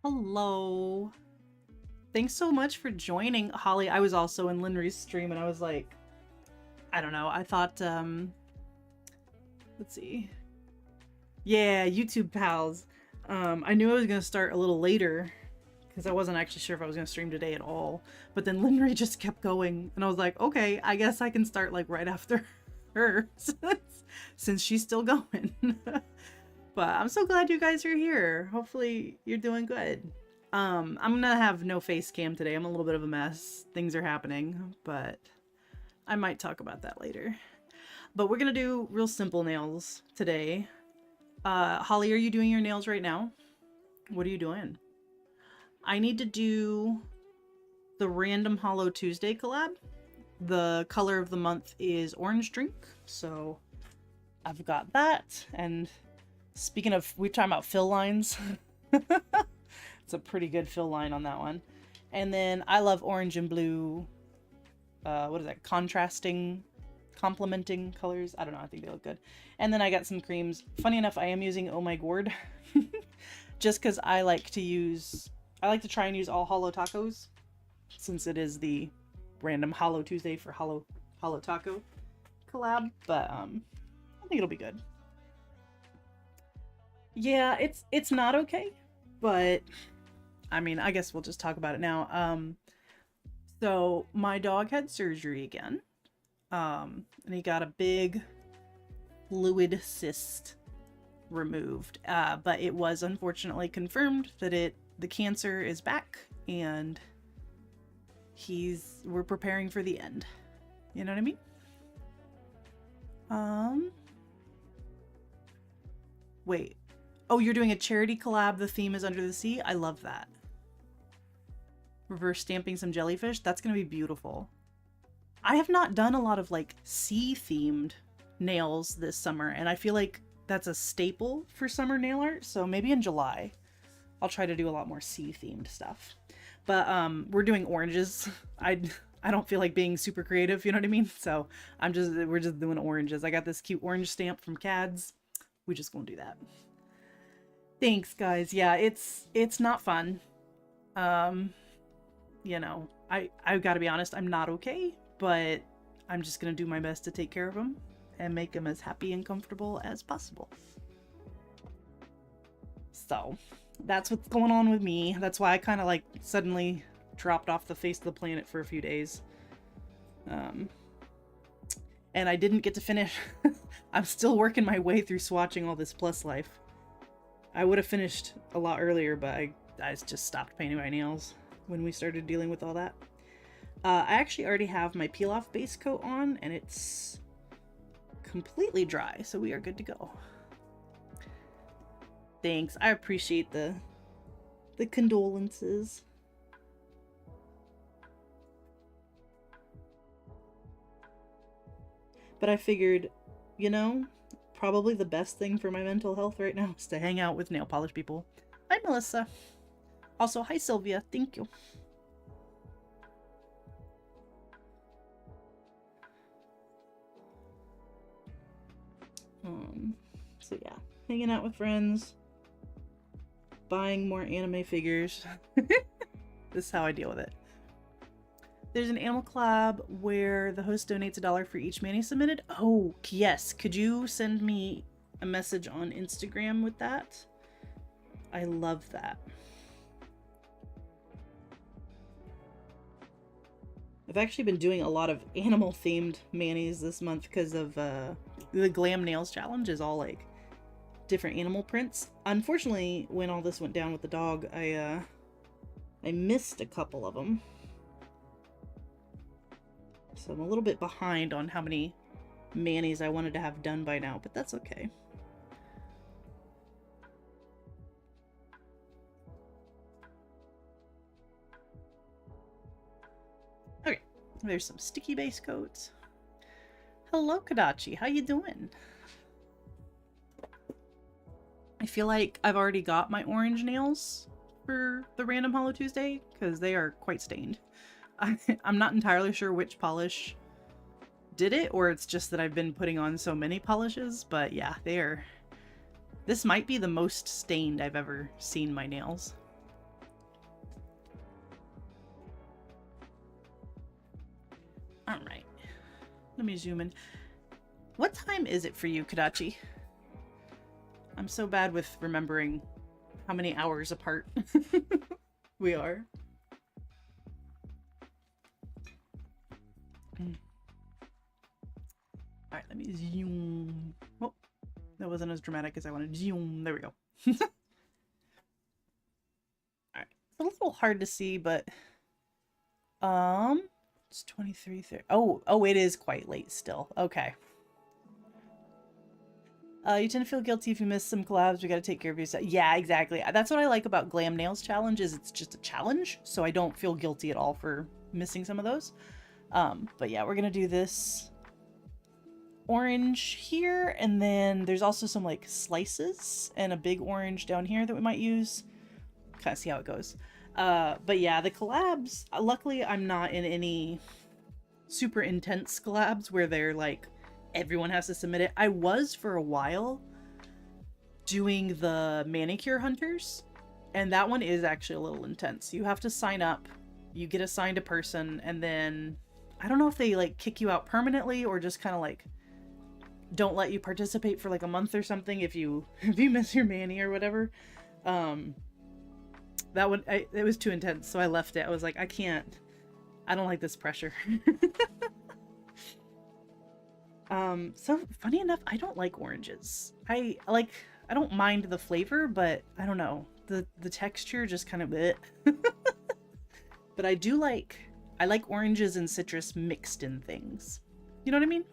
Hello. Thanks so much for joining, Holly. I was also in Linry's stream and I was like, I don't know. I thought, let's see. Yeah, YouTube pals. I knew I was going to start a little later because I wasn't actually sure if I was going to stream today at all. But then Linry just kept going and I was like, okay, I guess I can start like right after her since she's still going. But I'm so glad you guys are here. Hopefully you're doing good. I'm gonna have no face cam today. I'm a little bit of a mess. Things are happening, but I might talk about that later. But we're gonna do real simple nails today. Holly, are you doing your nails right now? What are you doing? I need to do the Random Hollow Tuesday collab. The color of the month is orange drink, so I've got that. And speaking of, we're talking about fill lines. It's a pretty good fill line on that one. And then I love orange and blue. What is that? Complementing colors. I don't know. I think they look good. And then I got some creams. Funny enough, I am using Oh My Gourd. Just because I like to try and use all Hollow Tacos. Since it is the Random Hollow Tuesday for Hollow Taco collab. But I think it'll be good. Yeah, it's not okay. But I mean, I guess we'll just talk about it now. So my dog had surgery again. And he got a big fluid cyst removed. But it was unfortunately confirmed that the cancer is back and we're preparing for the end. You know what I mean? Wait. Oh, you're doing a charity collab. The theme is Under the Sea. I love that. Reverse stamping some jellyfish. That's going to be beautiful. I have not done a lot of like sea themed nails this summer, and I feel like that's a staple for summer nail art. So maybe in July, I'll try to do a lot more sea themed stuff. But we're doing oranges. I don't feel like being super creative, you know what I mean? So we're just doing oranges. I got this cute orange stamp from CADS. We just gonna do that. Thanks, guys. Yeah, it's not fun. You know, I've got to be honest, I'm not okay, but I'm just gonna do my best to take care of him and make him as happy and comfortable as possible. So that's what's going on with me. That's why I kind of like suddenly dropped off the face of the planet for a few days. And I didn't get to finish. I'm still working my way through swatching all this Plus Life. I would have finished a lot earlier, but I just stopped painting my nails when we started dealing with all that. I actually already have my peel-off base coat on, and it's completely dry, so we are good to go. Thanks. I appreciate the condolences. But I figured, you know, probably the best thing for my mental health right now is to hang out with nail polish people. Hi, Melissa. Also, hi, Sylvia. Thank you. So yeah, hanging out with friends, buying more anime figures. This is how I deal with it. There's an animal collab where the host donates $1 for each mani submitted. Oh, yes. Could you send me a message on Instagram with that? I love that. I've actually been doing a lot of animal-themed manis this month because of the Glam Nails Challenge is all like different animal prints. Unfortunately, when all this went down with the dog, I missed a couple of them. So I'm a little bit behind on how many manis I wanted to have done by now, but that's okay. Okay, there's some sticky base coats. Hello, Kadachi. How you doing? I feel like I've already got my orange nails for the random Hollow Tuesday because they are quite stained. I'm not entirely sure which polish did it, or it's just that I've been putting on so many polishes, but yeah, they are... This might be the most stained I've ever seen my nails. Alright. Let me zoom in. What time is it for you, Kadachi? I'm so bad with remembering how many hours apart we are. Alright, let me zoom. Oh, that wasn't as dramatic as I wanted. Zoom. There we go. Alright. It's a little hard to see, but it's 23:30. Oh, it is quite late still. Okay. You tend to feel guilty if you miss some collabs. We gotta take care of yourself. Yeah, exactly. That's what I like about Glam Nails Challenge, is it's just a challenge, so I don't feel guilty at all for missing some of those. But yeah, we're gonna do this orange here, and then there's also some like slices and a big orange down here that we might use. Kind of see how it goes. But yeah, the collabs, luckily I'm not in any super intense collabs where they're like everyone has to submit it. I was for a while doing the manicure hunters, and that one is actually a little intense. You have to sign up, you get assigned a person, and then I don't know if they like kick you out permanently or just kind of like don't let you participate for like a month or something if you miss your mani or whatever. That one, it was too intense, so I left it. I was like, I don't like this pressure. So funny enough, I don't like oranges. I don't mind the flavor, but I don't know. The texture just kind of bleh. But I like oranges and citrus mixed in things. You know what I mean?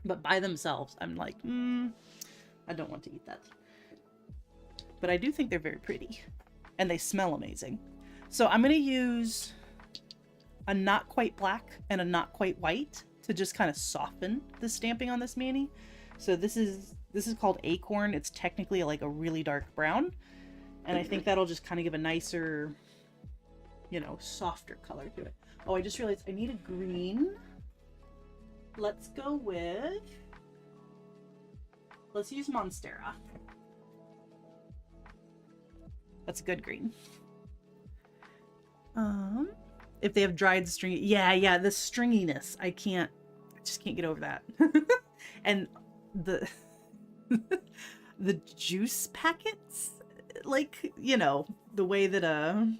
But by themselves, I'm like, I don't want to eat that. But I do think they're very pretty. And they smell amazing. So I'm going to use a not quite black and a not quite white to just kind of soften the stamping on this mani. So this is called Acorn. It's technically like a really dark brown. And I think that'll just kind of give a nicer, you know, softer color to it. Oh, I just realized I need a green. Let's use Monstera. That's a good green. If they have dried string, yeah, the stringiness, I just can't get over that. And the the juice packets, like, you know, the way that an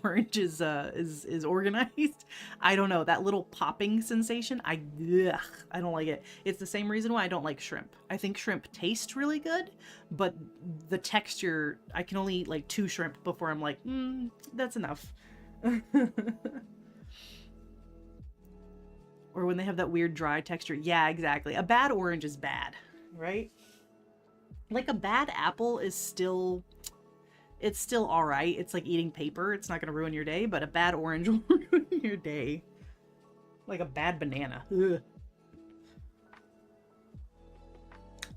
orange is organized. I don't know, that little popping sensation. I don't like it. It's the same reason why I don't like shrimp. I think shrimp tastes really good, but the texture, I can only eat like 2 shrimp before I'm like, that's enough. Or when they have that weird dry texture. Yeah, exactly. A bad orange is bad, right? Like a bad apple is still... It's still alright. It's like eating paper. It's not going to ruin your day, but a bad orange will ruin your day. Like a bad banana. Ugh.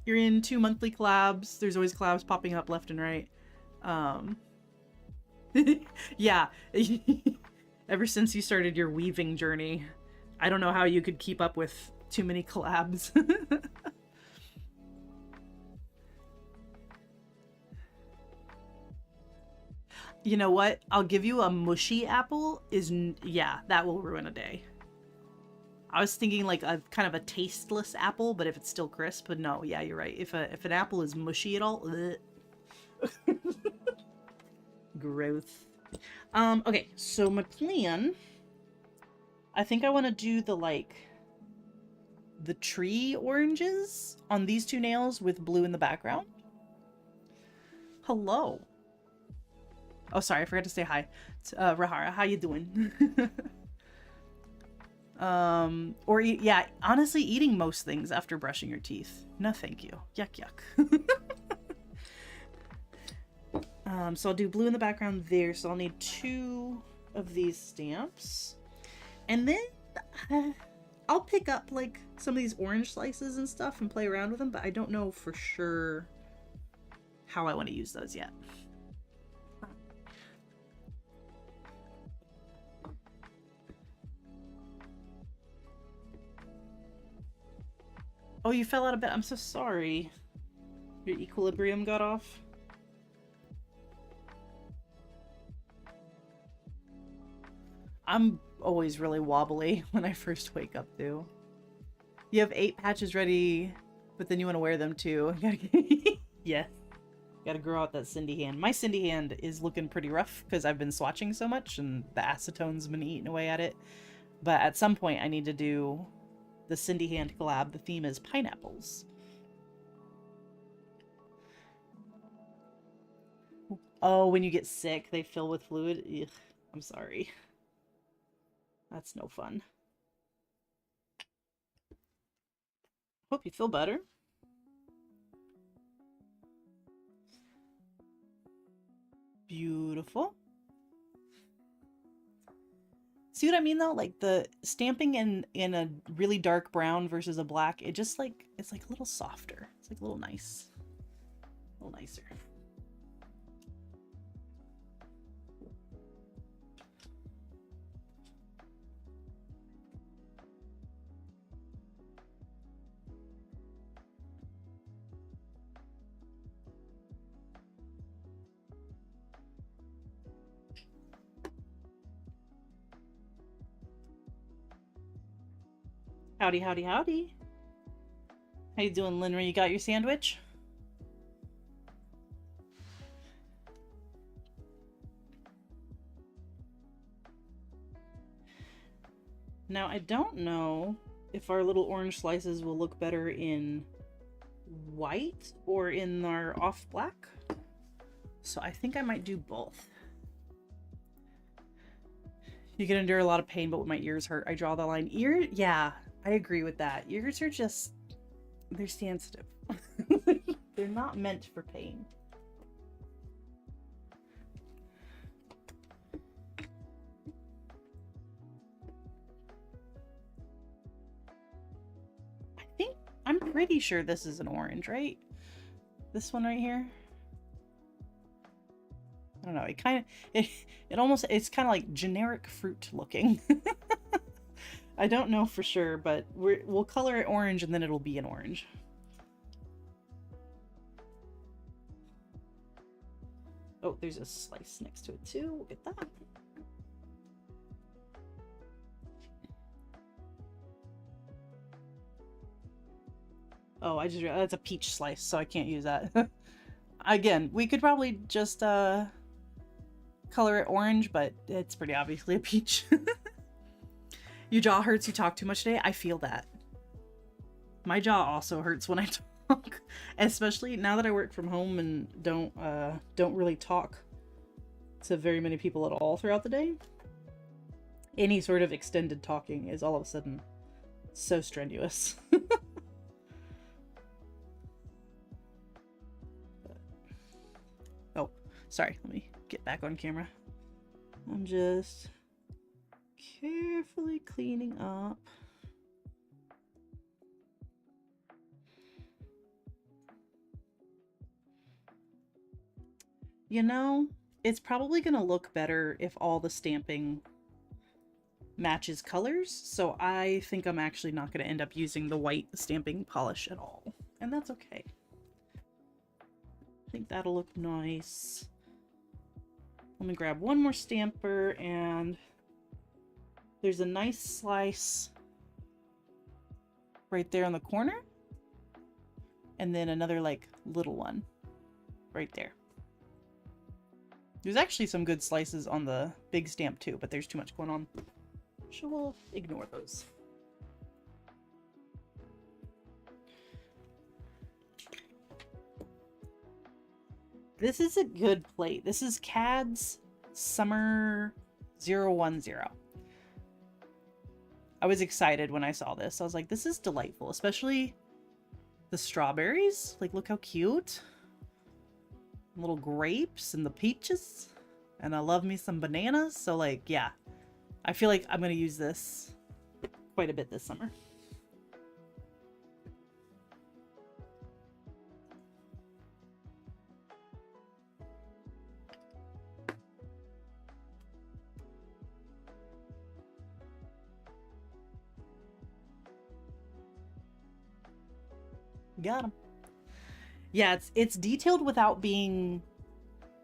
You're in 2 monthly collabs. There's always collabs popping up left and right. Yeah. Ever since you started your weaving journey, I don't know how you could keep up with too many collabs. You know what? I'll give you a mushy apple yeah, that will ruin a day. I was thinking like a kind of a tasteless apple, but if it's still crisp, but no, yeah, you're right. If an apple is mushy at all, growth. Okay, so my plan, I think I want to do the tree oranges on these two nails with blue in the background. Hello. Oh, sorry, I forgot to say hi. Rahara, how you doing? Or yeah, honestly, eating most things after brushing your teeth. No, thank you. Yuck, yuck. So I'll do blue in the background there. So I'll need 2 of these stamps. And then I'll pick up like some of these orange slices and stuff and play around with them, but I don't know for sure how I want to use those yet. Oh, you fell out of bed. I'm so sorry. Your equilibrium got off. I'm always really wobbly when I first wake up too. You have 8 patches ready, but then you want to wear them too. Yeah. Gotta grow out that Cindy hand. My Cindy hand is looking pretty rough because I've been swatching so much and the acetone's been eating away at it. But at some point I need to do the Cindy hand collab. The theme is pineapples. Oh, when you get sick, they fill with fluid. Ugh, I'm sorry. That's no fun. Hope you feel better. Beautiful. See what I mean though? Like the stamping in a really dark brown versus a black, it just like it's like a little softer. It's like a little nice. A little nicer. Howdy, howdy, howdy. How you doing, Linra? You got your sandwich? Now, I don't know if our little orange slices will look better in white or in our off black. So I think I might do both. You can endure a lot of pain, but when my ears hurt, I draw the line. Yeah, I agree with that. Ears are just, they're sensitive. They're not meant for pain. I'm pretty sure this is an orange, right? This one right here? I don't know. It's kind of like generic fruit looking. I don't know for sure, but we'll color it orange and then it'll be an orange. Oh, there's a slice next to it too. Look at that. Oh, I just realized that's a peach slice, so I can't use that. Again, we could probably just color it orange, but it's pretty obviously a peach. Your jaw hurts, you talk too much today? I feel that. My jaw also hurts when I talk, especially now that I work from home and don't really talk to very many people at all throughout the day. Any sort of extended talking is all of a sudden so strenuous. Oh, sorry, let me get back on camera. I'm just carefully cleaning up. You know, it's probably gonna look better if all the stamping matches colors, so I think I'm actually not gonna end up using the white stamping polish at all, and that's okay. I think that'll look nice. Let me grab one more stamper, and there's a nice slice right there in the corner, and then another like little one right there. There's actually some good slices on the big stamp too, but there's too much going on. So we'll ignore those. This is a good plate. This is CAD's Summer 010. I was excited when I saw this. I was like, this is delightful, especially the strawberries. Like, look how cute. Little grapes and the peaches. And I love me some bananas. So, like, yeah. I feel like I'm going to use this quite a bit this summer. Got him. Yeah, it's detailed without being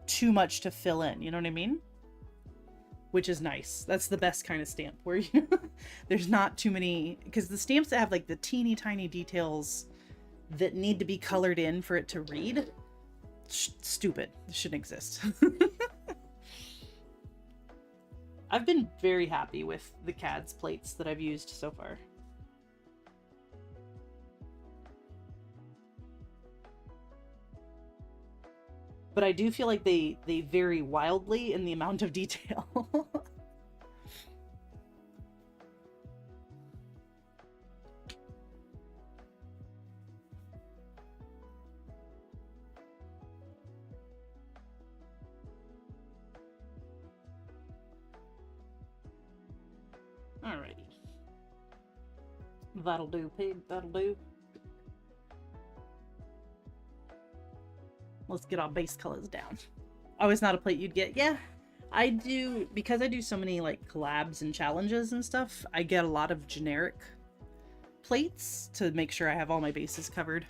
too much to fill in, you know what I mean? Which is nice. That's the best kind of stamp where you there's not too many, because the stamps that have like the teeny tiny details that need to be colored in for it to read, stupid. This shouldn't exist. I've been very happy with the CAD's plates that I've used so far. But I do feel like they vary wildly in the amount of detail. Alrighty. That'll do, pig. That'll do. Let's get our base colors down. Oh, it's not a plate you'd get? Yeah, I do, because I do so many like collabs and challenges and stuff, I get a lot of generic plates to make sure I have all my bases covered.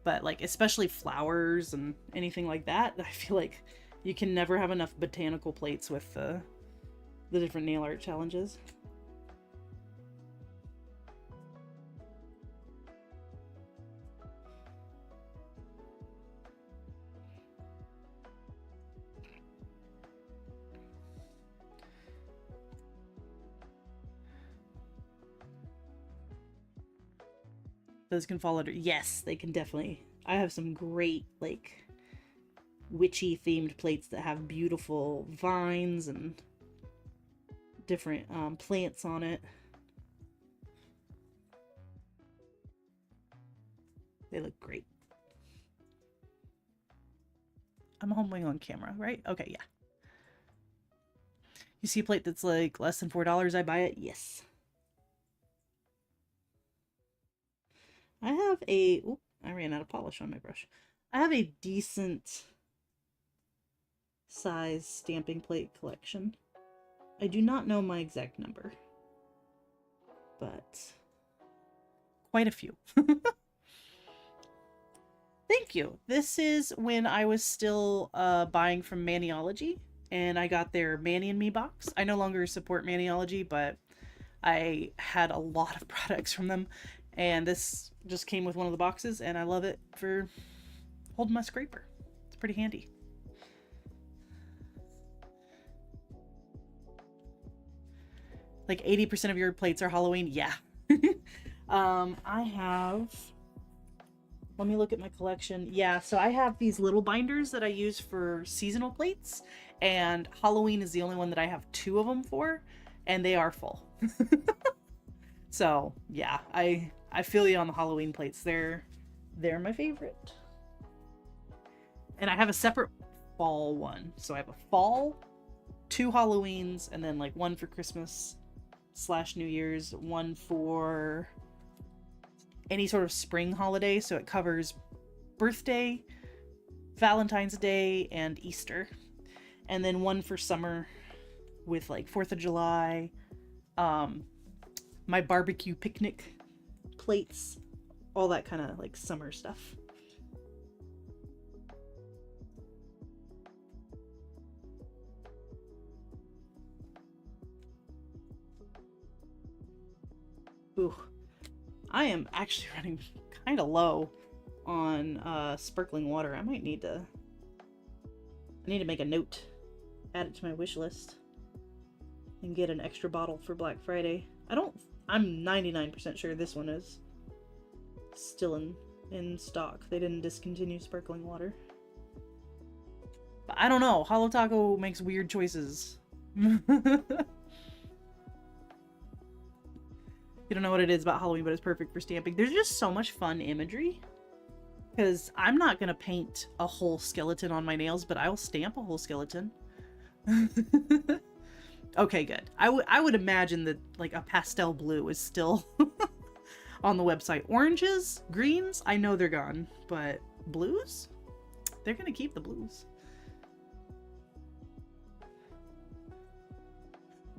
But like, especially flowers and anything like that, I feel like you can never have enough botanical plates with the different nail art challenges. Those can fall under, yes, they can definitely. I have some great like witchy themed plates that have beautiful vines and different plants on it. They look great. I'm homewing on camera, right? Okay, yeah. You see a plate that's like less than $4, I buy it? Yes. I have a... Oop, I ran out of polish on my brush. I have a decent size stamping plate collection. I do not know my exact number, but quite a few. Thank you. This is when I was still buying from Maniology, and I got their Manny and Me box. I no longer support Maniology, but I had a lot of products from them, and this just came with one of the boxes, and I love it for holding my scraper. It's pretty handy. Like 80% of your plates are Halloween? Yeah. I have... Let me look at my collection. Yeah, so I have these little binders that I use for seasonal plates, and Halloween is the only one that I have 2 of them for, and they are full. So, yeah, I feel you on the Halloween plates. They're my favorite. And I have a separate fall one. So I have a fall, 2 Halloweens, and then like one for Christmas/New Year's, one for any sort of spring holiday, so it covers birthday, Valentine's Day, and Easter. And then one for summer with like 4th of July, my barbecue picnic plates, all that kind of like summer stuff. Ooh. I am actually running kind of low on sparkling water. I might need to I need to make a note, add it to my wish list, and get an extra bottle for Black Friday. I'm 99% sure this one is still in stock. They didn't discontinue sparkling water. But I don't know. Holo Taco makes weird choices. You don't know what it is about Halloween, but it's perfect for stamping. There's just so much fun imagery. Because I'm not going to paint a whole skeleton on my nails, but I will stamp a whole skeleton. Okay, good. I would imagine that like a pastel blue is still on the website. Oranges, greens, I know they're gone, but blues? They're gonna keep the blues.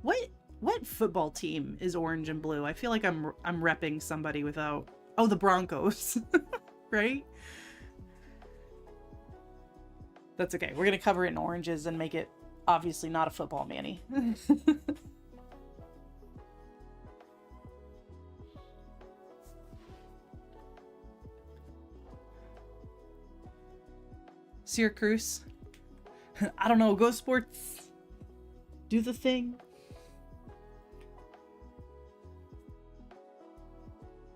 What football team is orange and blue? I feel like I'm repping somebody without... Oh, the Broncos. Right? That's okay. We're gonna cover it in oranges and make it obviously not a football Manny. Syracuse. I don't know. Go Sports. Do the thing.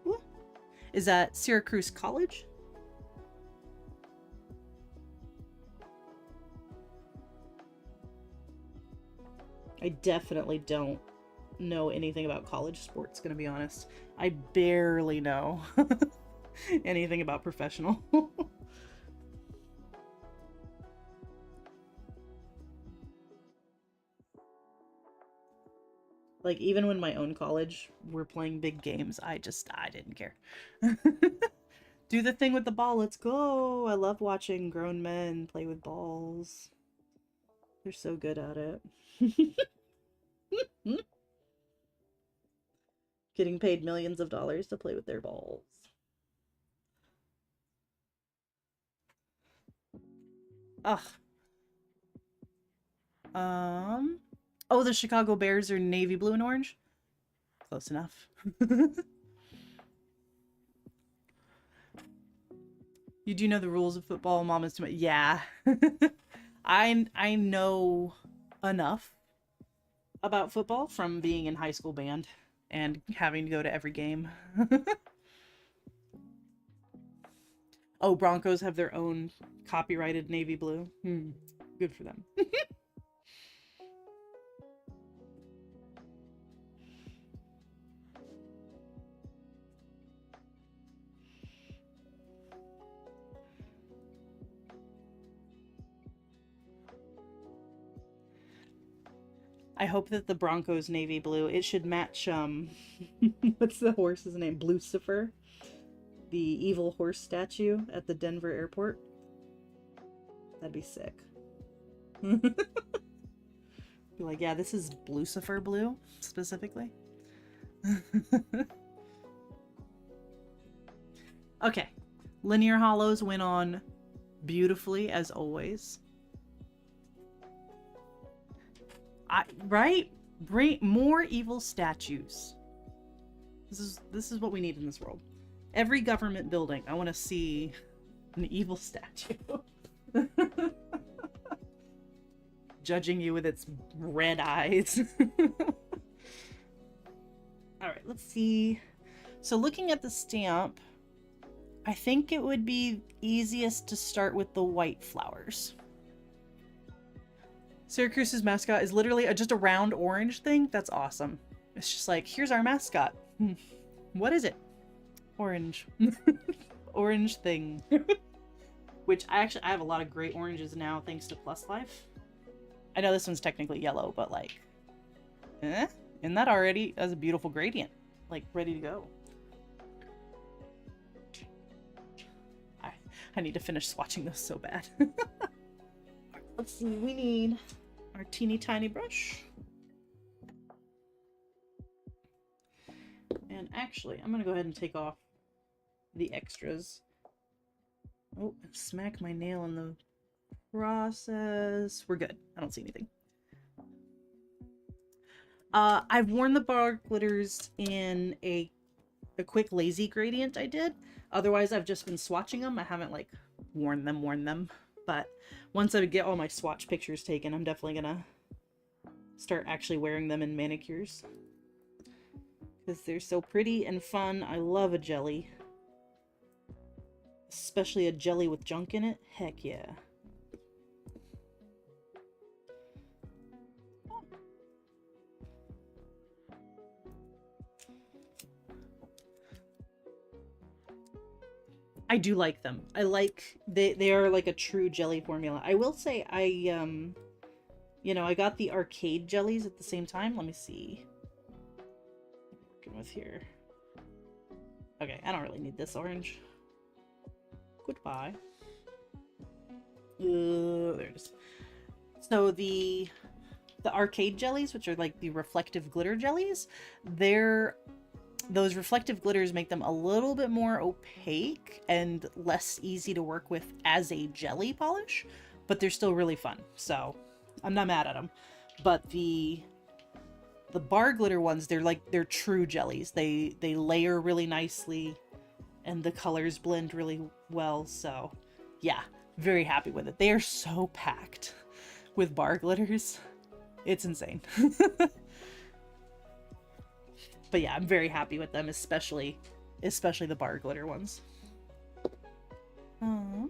What? Is that Syracuse College? I definitely don't know anything about college sports, gonna be honest. I barely know anything about professional. Like, even when my own college were playing big games, I didn't care. Do the thing with the ball, let's go! I love watching grown men play with balls. They're so good at it. Getting paid millions of dollars to play with their balls. Ugh. Oh, the Chicago Bears are navy blue and orange? Close enough. You do know the rules of football, Mom is too much. Yeah. I know enough about football from being in high school band and having to go to every game. Oh, Broncos have their own copyrighted navy blue. Good for them. I hope that the Broncos navy blue, it should match, what's the horse's name? Blucifer? The evil horse statue at the Denver airport. That'd be sick. Be like, yeah, this is Blucifer blue, specifically. Okay. Linear Hollows went on beautifully, as always. Right? Bring more evil statues. This is what we need in this world. Every government building, I want to see an evil statue. Judging you with its red eyes. Alright, let's see. So looking at the stamp, I think it would be easiest to start with the white flowers. Syracuse's mascot is literally just a round orange thing. That's awesome. It's just like, here's our mascot. What is it? Orange. Orange thing. Which I have a lot of great oranges now thanks to Plus Life. I know this one's technically yellow, but like, isn't that already as a beautiful gradient? Like, ready to go. I need to finish swatching this so bad. Let's see, we need our teeny tiny brush. And actually, I'm gonna go ahead and take off the extras. Oh, smack my nail in the process. We're good. I don't see anything. I've worn the bar glitters in a quick lazy gradient I did. Otherwise, I've just been swatching them. I haven't like worn them. But once I get all my swatch pictures taken, I'm definitely gonna start actually wearing them in manicures. Because they're so pretty and fun. I love a jelly. Especially a jelly with junk in it. Heck yeah. I do like them. I like they are like a true jelly formula. I will say I you know, I got the arcade jellies at the same time. Let me see. Working with here. Okay, I don't really need this orange. Goodbye. There it is. So the arcade jellies, which are like the reflective glitter jellies, those reflective glitters make them a little bit more opaque and less easy to work with as a jelly polish, but they're still really fun. So I'm not mad at them. But the bar glitter ones, they're true jellies. They layer really nicely and the colors blend really well. So yeah, very happy with it. They are so packed with bar glitters. It's insane. But yeah, I'm very happy with them, especially the bar glitter ones. I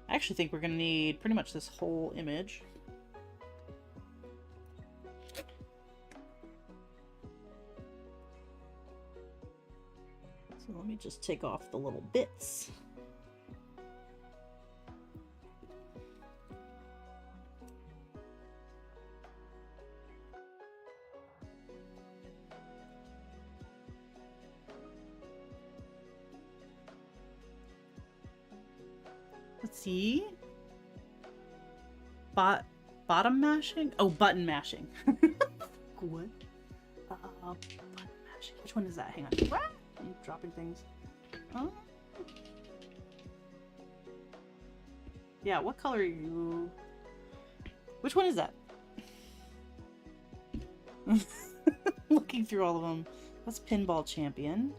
actually think we're gonna need pretty much this whole image. So let me just take off the little bits. Let's see. Bottom mashing? Oh, button mashing. What? Button mashing. Which one is that? Hang on. I'm dropping things. Oh. Yeah, what color are you? Which one is that? Looking through all of them. That's Pinball Champion.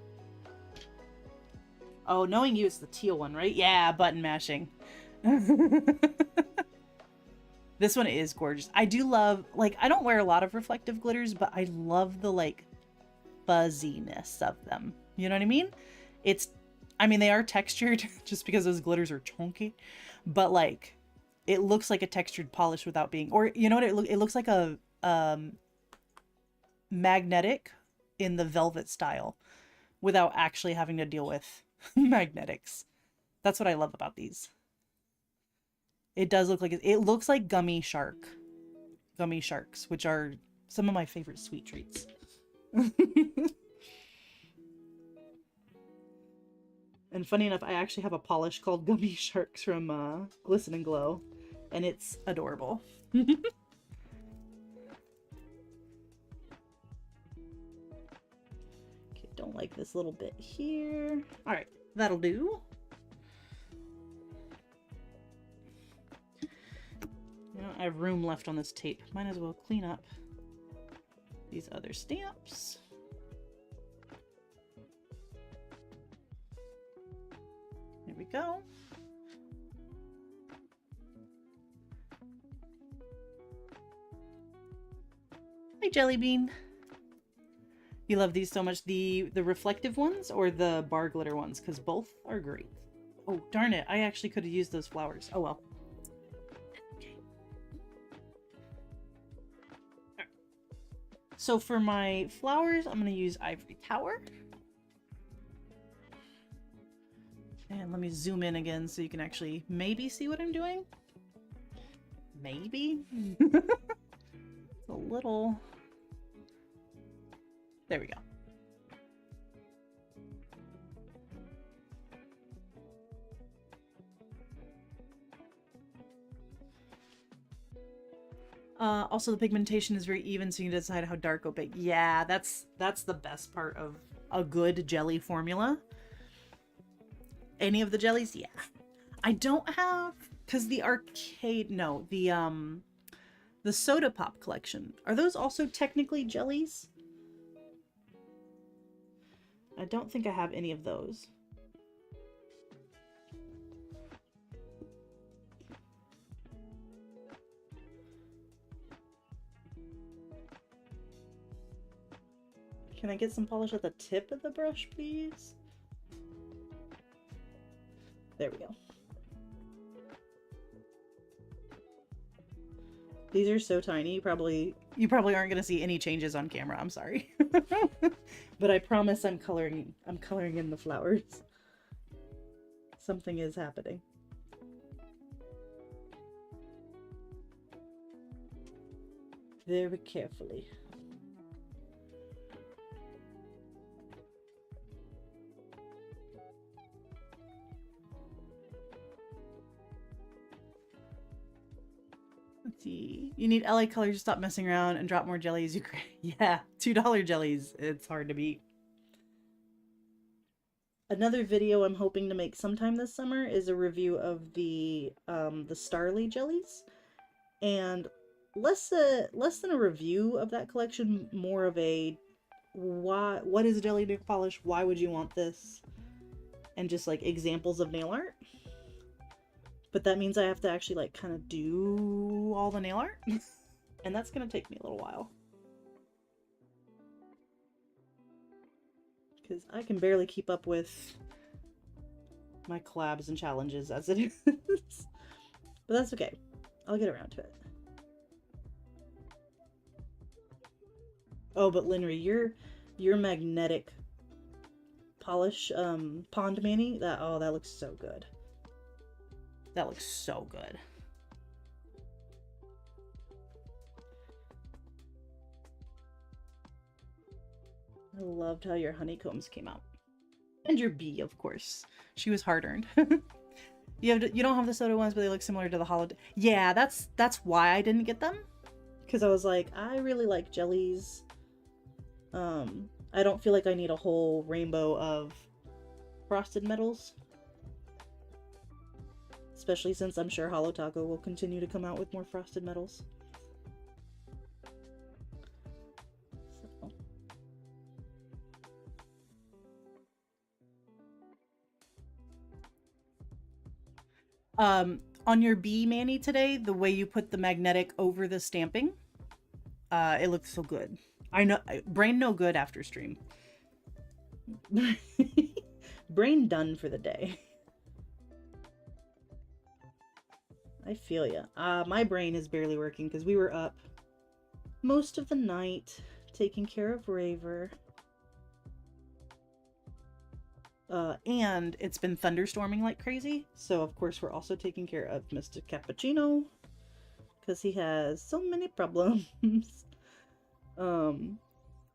Oh, knowing you, it's the teal one, right? Yeah, button mashing. This one is gorgeous. I do love, like, I don't wear a lot of reflective glitters, but I love the, like, fuzziness of them. You know what I mean? I mean, they are textured just because those glitters are chunky, but, like, it looks like a textured polish without being, or, you know what, it looks like a, magnetic in the velvet style without actually having to deal with magnetics. That's what I love about these. It does look like it looks like gummy sharks, which are some of my favorite sweet treats. And funny enough, I actually have a polish called Gummy Sharks from Glisten and Glow, and it's adorable. Okay, don't like this little bit here. All right, that'll do. I have room left on this tape. Might as well clean up these other stamps. There we go. Hi, Jelly Bean. You love these so much. The reflective ones or the bar glitter ones? Because both are great. Oh, darn it. I actually could have used those flowers. Oh, well. So for my flowers, I'm going to use Ivory Tower. And let me zoom in again so you can actually maybe see what I'm doing. Maybe? It's a little... There we go. Also, the pigmentation is very even, so you can decide how dark, opaque. Yeah, that's the best part of a good jelly formula. Any of the jellies? Yeah. I don't have, because the arcade, no, the Soda Pop collection. Are those also technically jellies? I don't think I have any of those. Can I get some polish at the tip of the brush, please? There we go. These are so tiny, you probably aren't gonna see any changes on camera, I'm sorry. But I promise I'm coloring in the flowers. Something is happening. Very carefully. Let's see. You need LA colors to stop messing around and drop more jellies. Yeah, $2 jellies. It's hard to beat. Another video I'm hoping to make sometime this summer is a review of the Starly jellies, and less than a review of that collection, more of a what is jelly nail polish? Why would you want this? And just like examples of nail art. But that means I have to actually like kind of do all the nail art, and that's gonna take me a little while. Because I can barely keep up with my collabs and challenges as it is. But that's okay. I'll get around to it. Oh, but Linry, your magnetic polish Pond Mani, that looks so good. That looks so good. I loved how your honeycombs came out. And your bee, of course. She was hard-earned. You don't have the soda ones, but they look similar to the holiday. Yeah, that's why I didn't get them. Because I was like, I really like jellies. I don't feel like I need a whole rainbow of frosted metals. Especially since I'm sure Holo Taco will continue to come out with more frosted metals. On your bee Mani today, the way you put the magnetic over the stamping, it looked so good. I know, brain no good after stream. Brain done for the day. I feel ya. My brain is barely working because we were up most of the night taking care of Raver. And it's been thunderstorming like crazy, so of course we're also taking care of Mr. Cappuccino because he has so many problems.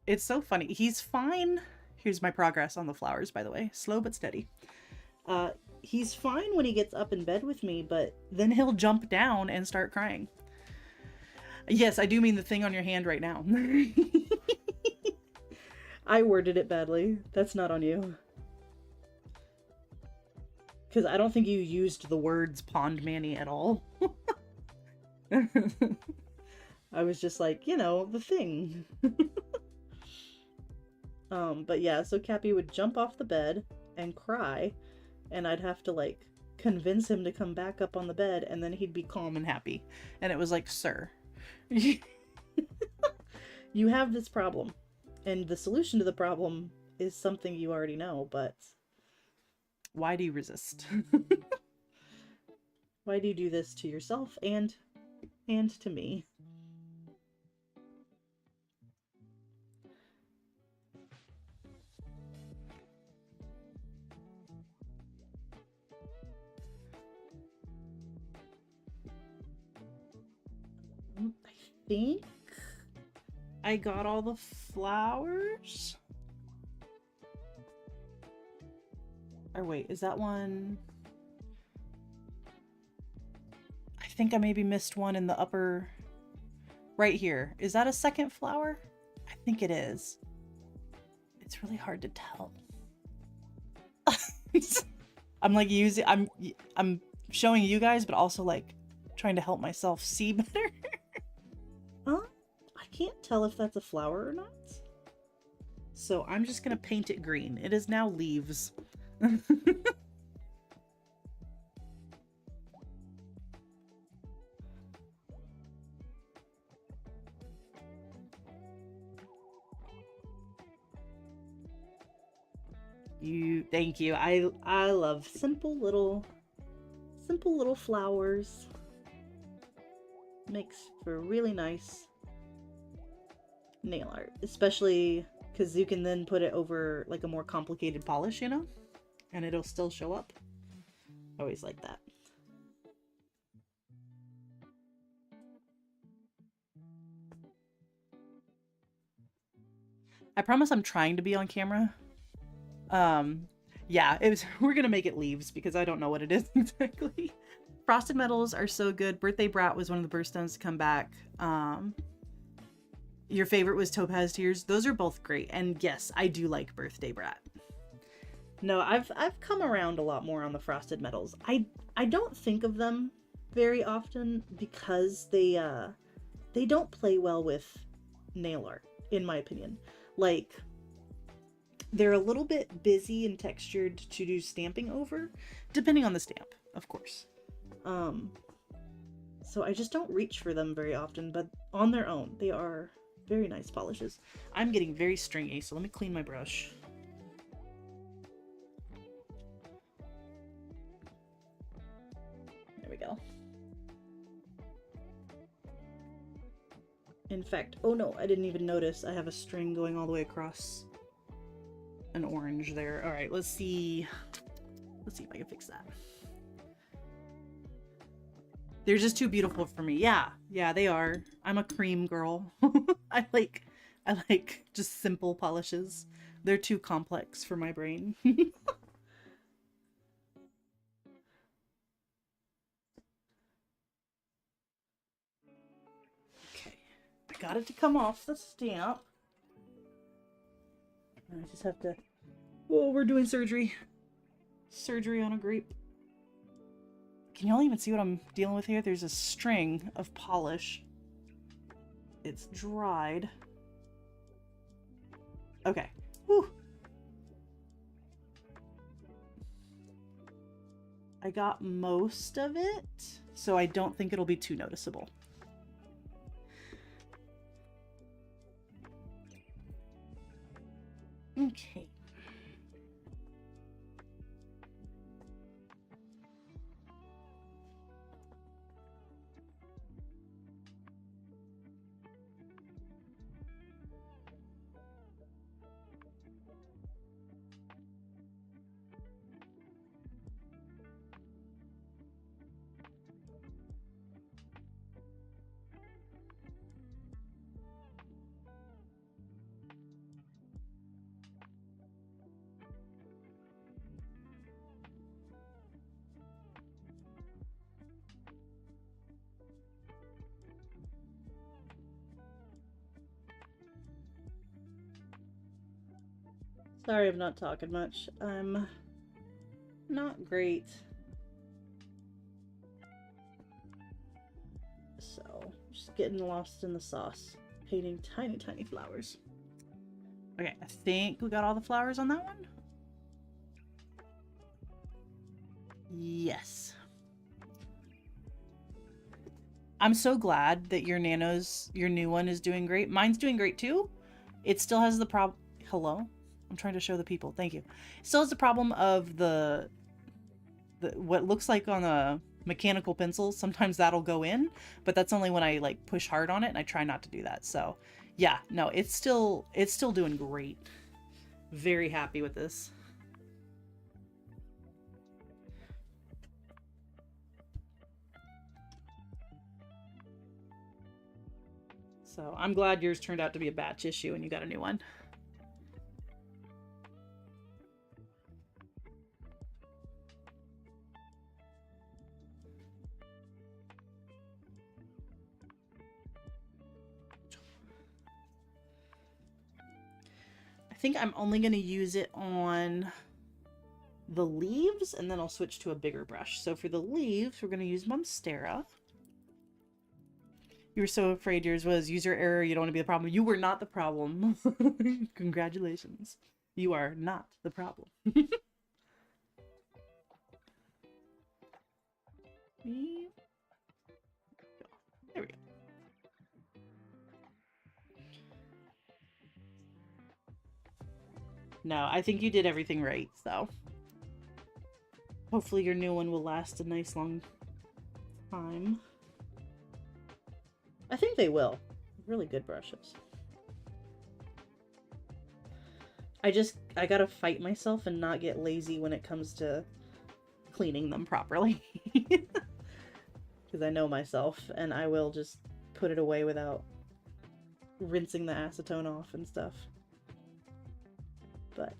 It's so funny. He's fine. Here's my progress on the flowers, by the way. Slow but steady. He's fine when he gets up in bed with me, but then he'll jump down and start crying. Yes, I do mean the thing on your hand right now. I worded it badly. That's not on you. Because I don't think you used the words Pond Mani at all. I was just like, you know, the thing. But yeah, so Cappy would jump off the bed and cry, and I'd have to like convince him to come back up on the bed, and then he'd be calm and happy. And it was like, sir, you have this problem, and the solution to the problem is something you already know, but why do you resist? Why do you do this to yourself and to me? I think I got all the flowers. Or wait, is that one? I think I maybe missed one in the upper right here. Is that a second flower? I think it is. It's really hard to tell. I'm like I'm showing you guys, but also like trying to help myself see better. Huh? I can't tell if that's a flower or not. So I'm just gonna paint it green. It is now leaves. Thank you. I love simple little flowers. Makes for really nice nail art, especially because you can then put it over like a more complicated polish, you know, and it'll still show up. Always like that. I promise I'm trying to be on camera. Yeah, we're gonna make it leaves because I don't know what it is exactly. Frosted Metals are so good. Birthday Brat was one of the birthstones to come back. Your favorite was Topaz Tears. Those are both great. And yes, I do like Birthday Brat. No, I've come around a lot more on the Frosted Metals. I don't think of them very often because they don't play well with nail art, in my opinion. Like, they're a little bit busy and textured to do stamping over, depending on the stamp, of course. So I just don't reach for them very often, but on their own, they are very nice polishes. I'm getting very stringy, so let me clean my brush. There we go. In fact, oh no, I didn't even notice I have a string going all the way across an orange there. All right, let's see if I can fix that. They're just too beautiful for me. Yeah, they are. I'm a cream girl. I like just simple polishes. They're too complex for my brain. Okay, I got it to come off the stamp. I just have to... Oh, we're doing surgery. Surgery on a grape. Can y'all even see what I'm dealing with here? There's a string of polish. It's dried. Okay. Whew. I got most of it, so I don't think it'll be too noticeable. Okay. Sorry I'm not talking much. I'm not great. So, just getting lost in the sauce. Painting tiny, tiny flowers. Okay, I think we got all the flowers on that one. Yes. I'm so glad that your new one is doing great. Mine's doing great too. It still has the problem. Hello? I'm trying to show the people. Thank you. It still has the problem of the what looks like on a mechanical pencil. Sometimes that'll go in, but that's only when I like push hard on it, and I try not to do that. So yeah, no, it's still doing great. Very happy with this. So I'm glad yours turned out to be a batch issue and you got a new one. I think I'm only going to use it on the leaves, and then I'll switch to a bigger brush. So for the leaves, we're going to use Monstera. You were so afraid yours was user error. You don't want to be the problem. You were not the problem. Congratulations. You are not the problem. There we go. No, I think you did everything right, so. Hopefully your new one will last a nice long time. I think they will. Really good brushes. I gotta fight myself and not get lazy when it comes to cleaning them properly. Because I know myself, and I will just put it away without rinsing the acetone off and stuff. But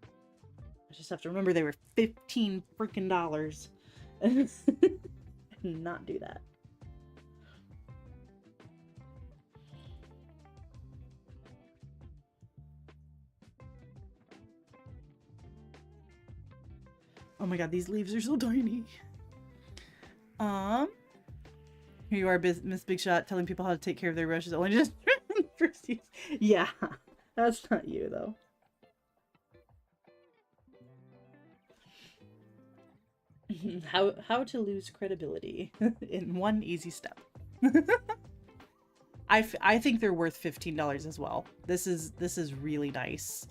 I just have to remember they were $15 freaking and not do that. Oh my god, these leaves are so tiny. Here you are, Miss Big Shot, telling people how to take care of their brushes. Only just first use. Yeah, that's not you though. How to lose credibility in one easy step. I think they're worth $15 as well. This is really nice.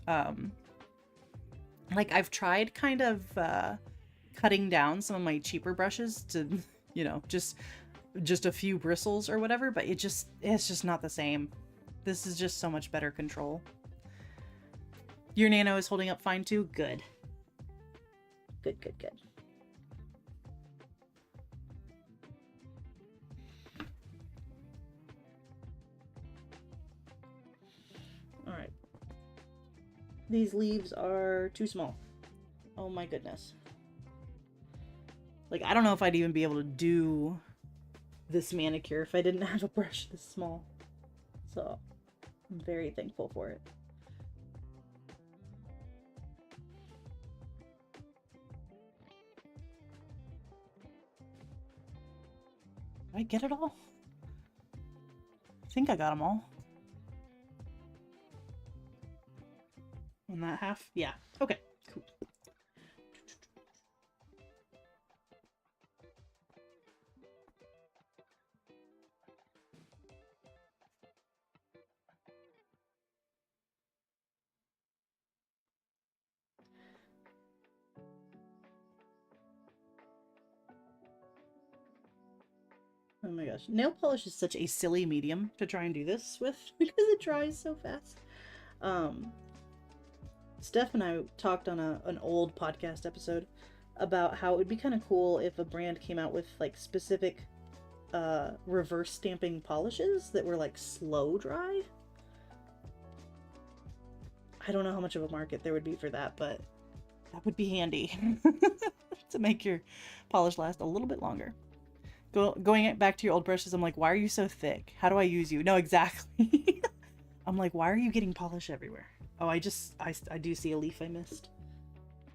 Like I've tried kind of cutting down some of my cheaper brushes to, you know, just a few bristles or whatever, but it's just not the same. This is just so much better control. Your Nano is holding up fine too? Good. Good, good, good. Alright. These leaves are too small. Oh my goodness. Like, I don't know if I'd even be able to do this manicure if I didn't have a brush this small. So, I'm very thankful for it. Did I get it all? I think I got them all. On that half? Yeah. Okay, cool. Oh my gosh. Nail polish is such a silly medium to try and do this with because it dries so fast. Steph and I talked on an old podcast episode about how it would be kind of cool if a brand came out with like specific reverse stamping polishes that were like slow dry. I don't know how much of a market there would be for that, but that would be handy to make your polish last a little bit longer. Going back to your old brushes, I'm like, why are you so thick? How do I use you? No, exactly. I'm like, why are you getting polish everywhere? Oh, I do see a leaf I missed.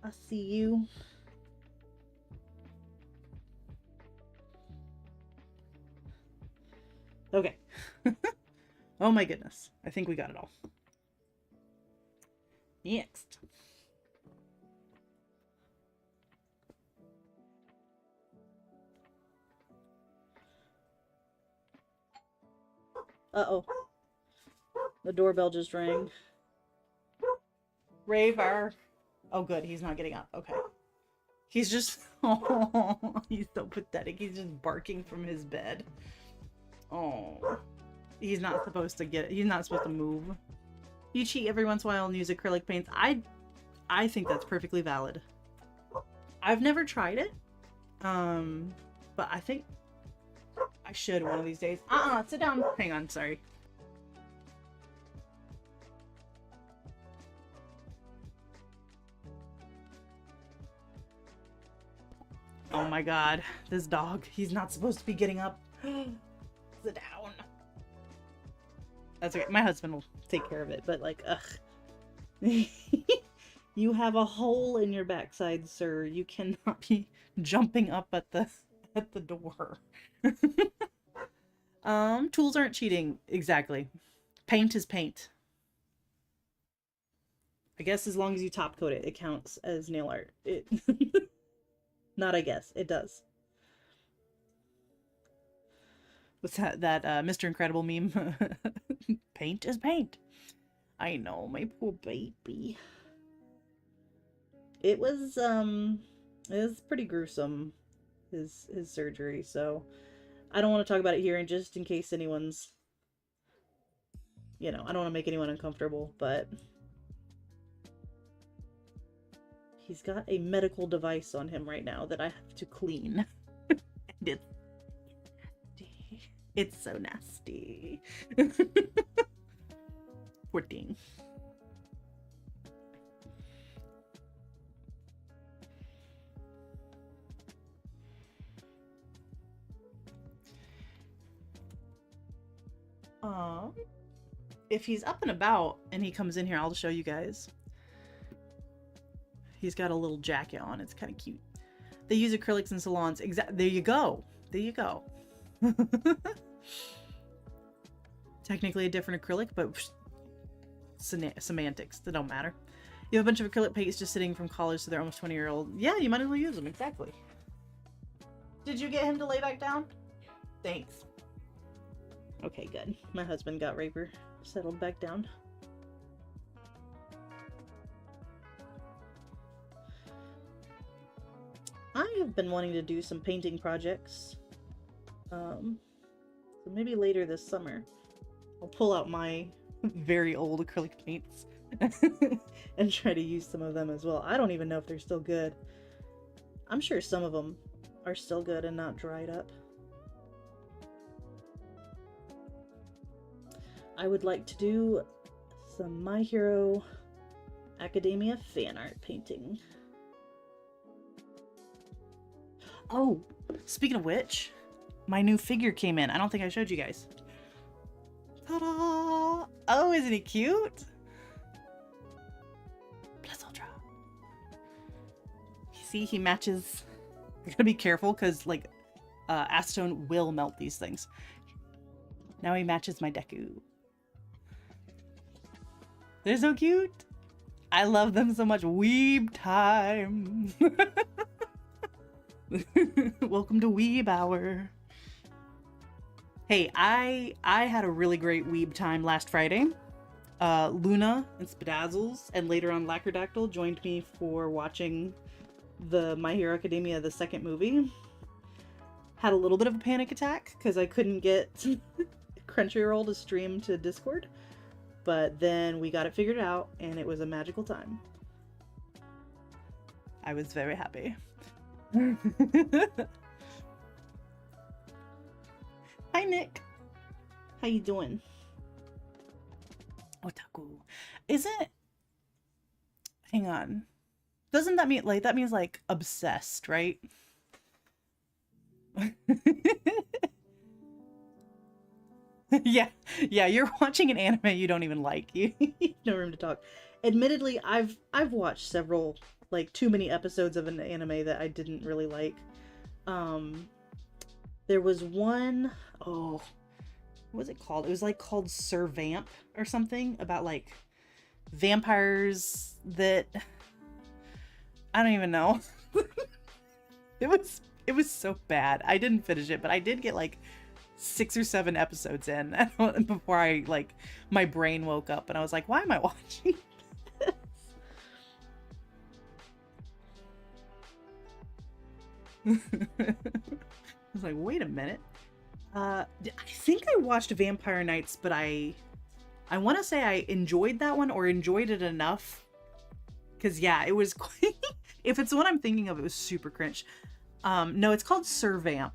I see you. Okay. Oh my goodness. I think we got it all. Next. Uh-oh. The doorbell just rang. Raver. Oh good, he's not getting up. Okay. He's just oh, he's so pathetic. He's just barking from his bed. Oh. He's not supposed to he's not supposed to move. You cheat every once in a while and use acrylic paints. I think that's perfectly valid. I've never tried it. But I think I should one of these days. Sit down. Hang on, sorry. Oh my god, this dog. He's not supposed to be getting up. Sit down. That's okay. My husband will take care of it, but like, ugh. You have a hole in your backside, sir. You cannot be jumping up at the door. Tools aren't cheating. Exactly. Paint is paint. I guess as long as you top coat it, it counts as nail art. It not I guess. It does. What's that Mr. Incredible meme? Paint is paint. I know, my poor baby. It was pretty gruesome, his surgery, so I don't want to talk about it here, and just in case anyone's, I don't want to make anyone uncomfortable, but he's got a medical device on him right now that I have to clean. And it's nasty. It's so nasty. Poor thing. If he's up and about and he comes in here, I'll show you guys. He's got a little jacket on. It's kind of cute. They use acrylics in salons. There you go. There you go. Technically a different acrylic, but semantics. They don't matter. You have a bunch of acrylic paints just sitting from college, so they're almost 20-year-old. Yeah, you might as well use them. Exactly. Did you get him to lay back down? Thanks. Okay, good. My husband got Raper settled back down. I have been wanting to do some painting projects. So maybe later this summer I'll pull out my very old acrylic paints and try to use some of them as well. I don't even know if they're still good. I'm sure some of them are still good and not dried up. I would like to do some My Hero Academia fan art painting. Oh, speaking of which, my new figure came in. I don't think I showed you guys. Ta-da! Oh, isn't he cute? Plus Ultra. You see, he matches. You gotta be careful because, like, acetone will melt these things. Now he matches my Deku. They're so cute. I love them so much. Weeb time. Welcome to Weeb Hour. Hey, I had a really great weeb time last Friday. Luna and Spadazzles and later on Lacrodactyl joined me for watching the My Hero Academia, the second movie. Had a little bit of a panic attack because I couldn't get Crunchyroll to stream to Discord. But then we got it figured out and it was a magical time. I was very happy. Hi Nick. How you doing? Otaku. Isn't... Hang on. Doesn't that mean, like, that means, like, obsessed, right? Yeah, you're watching an anime you don't even like. You no room to talk. Admittedly, I've watched several, like, too many episodes of an anime that I didn't really like. There was one, oh, what was it called? It was like called Servamp or something about like vampires that I don't even know. It was so bad. I didn't finish it, but I did get like 6 or 7 episodes in before I, like, my brain woke up and I was like, why am I watching this? I was like, wait a minute. I think I watched Vampire Nights, but I want to say I enjoyed that one or enjoyed it enough. Because, yeah, it was quite... If it's the one I'm thinking of, it was super cringe. No, it's called Servamp.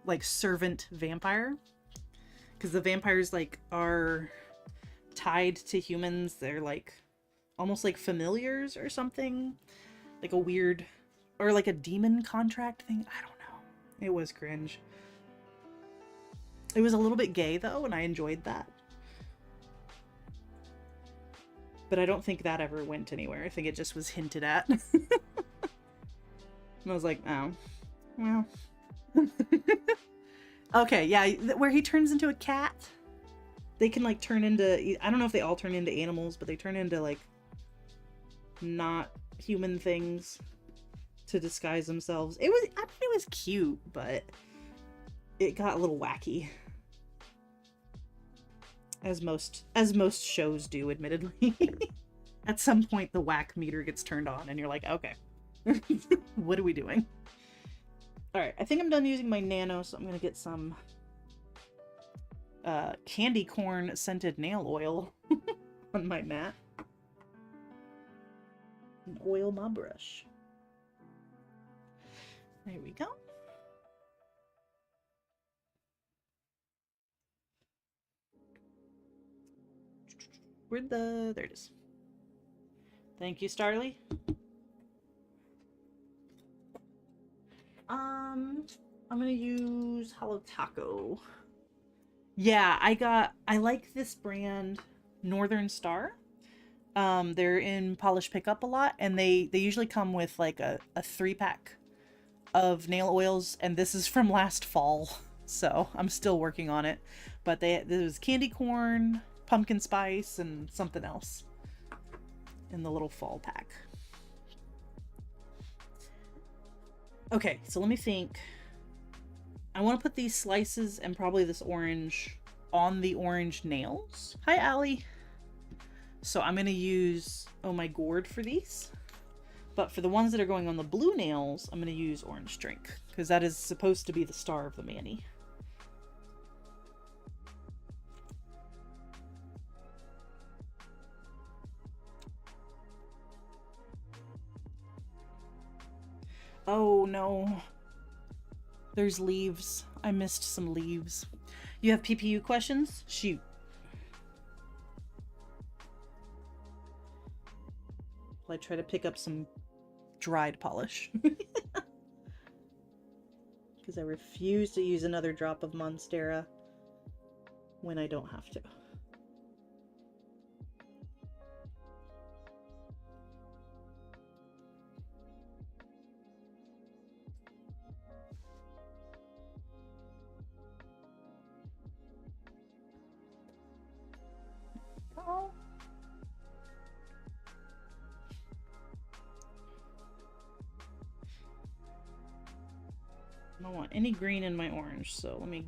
Like, servant vampire. Because the vampires, like, are tied to humans. They're, like, almost like familiars or something. Like a weird... Or, like, a demon contract thing. I don't know. It was cringe. It was a little bit gay, though, and I enjoyed that. But I don't think that ever went anywhere. I think it just was hinted at. And I was like, oh, well. Okay, yeah, where he turns into a cat. They can, like, turn into... I don't know if they all turn into animals, but they turn into, like, not human things to disguise themselves. It was... I mean, it was cute, but it got a little wacky. as most shows do, admittedly. At some point the whack meter gets turned on and you're like, okay. What are we doing? Alright, I think I'm done using my nano, so I'm gonna get some candy corn scented nail oil on my mat. And oil my brush. There we go. There it is. Thank you, Starly. I'm gonna use Hollow Taco. Yeah, I like this brand, Northern Star. They're in Polish Pickup a lot, and they usually come with like a 3-pack of nail oils, and this is from last fall, so I'm still working on it. But there was candy corn, pumpkin spice, and something else in the little fall pack. Okay, so let me think. I want to put these slices and probably this orange on the orange nails. Hi, Allie. So I'm going to use Oh My Gourd for these. But for the ones that are going on the blue nails, I'm going to use Orange Drink, because that is supposed to be the star of the mani. Oh no. There's leaves. I missed some leaves. You have PPU questions? Shoot. Well, I try to pick up some dried polish. Because I refuse to use another drop of Monstera when I don't have to. Oh. I don't want any green in my orange, so let me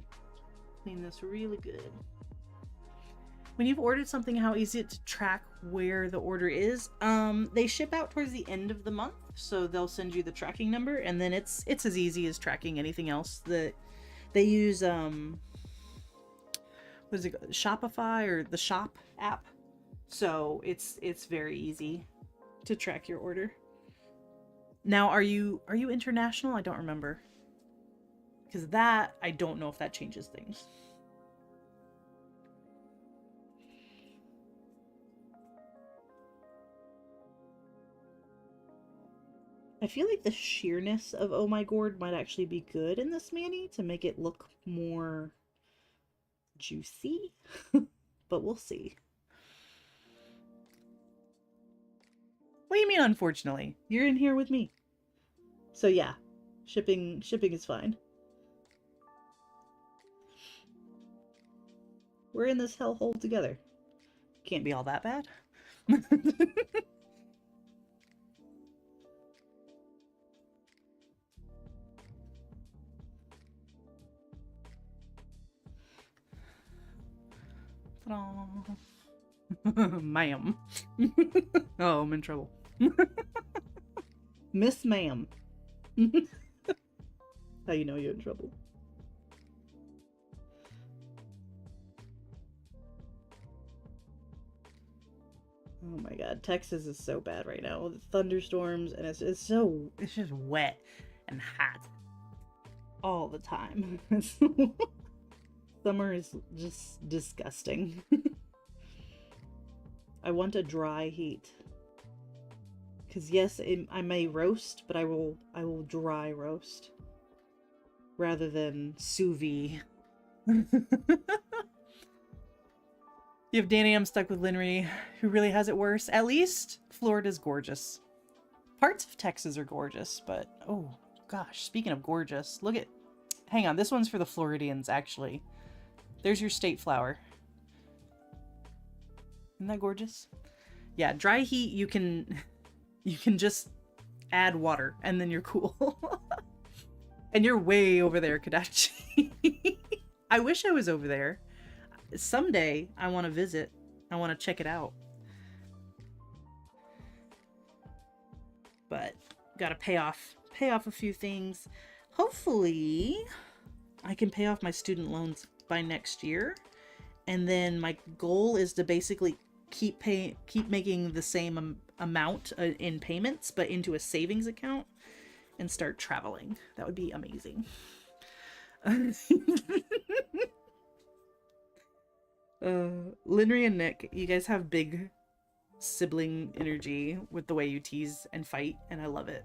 clean this really good. When you've ordered something, how easy is it to track where the order is? They ship out towards the end of the month, so they'll send you the tracking number, and then it's as easy as tracking anything else. That they use what is it, Shopify or the Shop app, so it's very easy to track your order. Now, are you international? I don't remember, because that I don't know if that changes things. I feel like the sheerness of Oh My Gourd might actually be good in this mani to make it look more juicy, but we'll see. What do you mean, unfortunately? You're in here with me. So yeah, shipping is fine. We're in this hellhole together. Can't be all that bad. Ma'am. Oh, I'm in trouble. Miss Ma'am. How you know you're in trouble? Oh my god, Texas is so bad right now. The thunderstorms, and it's just wet and hot all the time. Summer is just disgusting. I want a dry heat. Because yes, I may roast, but I will dry roast. Rather than sous vide. You have Danny, I'm stuck with Linry, who really has it worse. At least Florida's gorgeous. Parts of Texas are gorgeous, but oh gosh, speaking of gorgeous, look at, hang on, this one's for the Floridians actually. There's your state flower. Isn't that gorgeous? Yeah, dry heat, you can just add water and then you're cool. And you're way over there, Kadachi. I wish I was over there. someday I want to visit. I want to check it out. But gotta pay off a few things. Hopefully I can pay off my student loans by next year. And then my goal is to basically keep making the same amount in payments, but into a savings account and start traveling. That would be amazing. Linry and Nick, you guys have big sibling energy with the way you tease and fight, and I love it.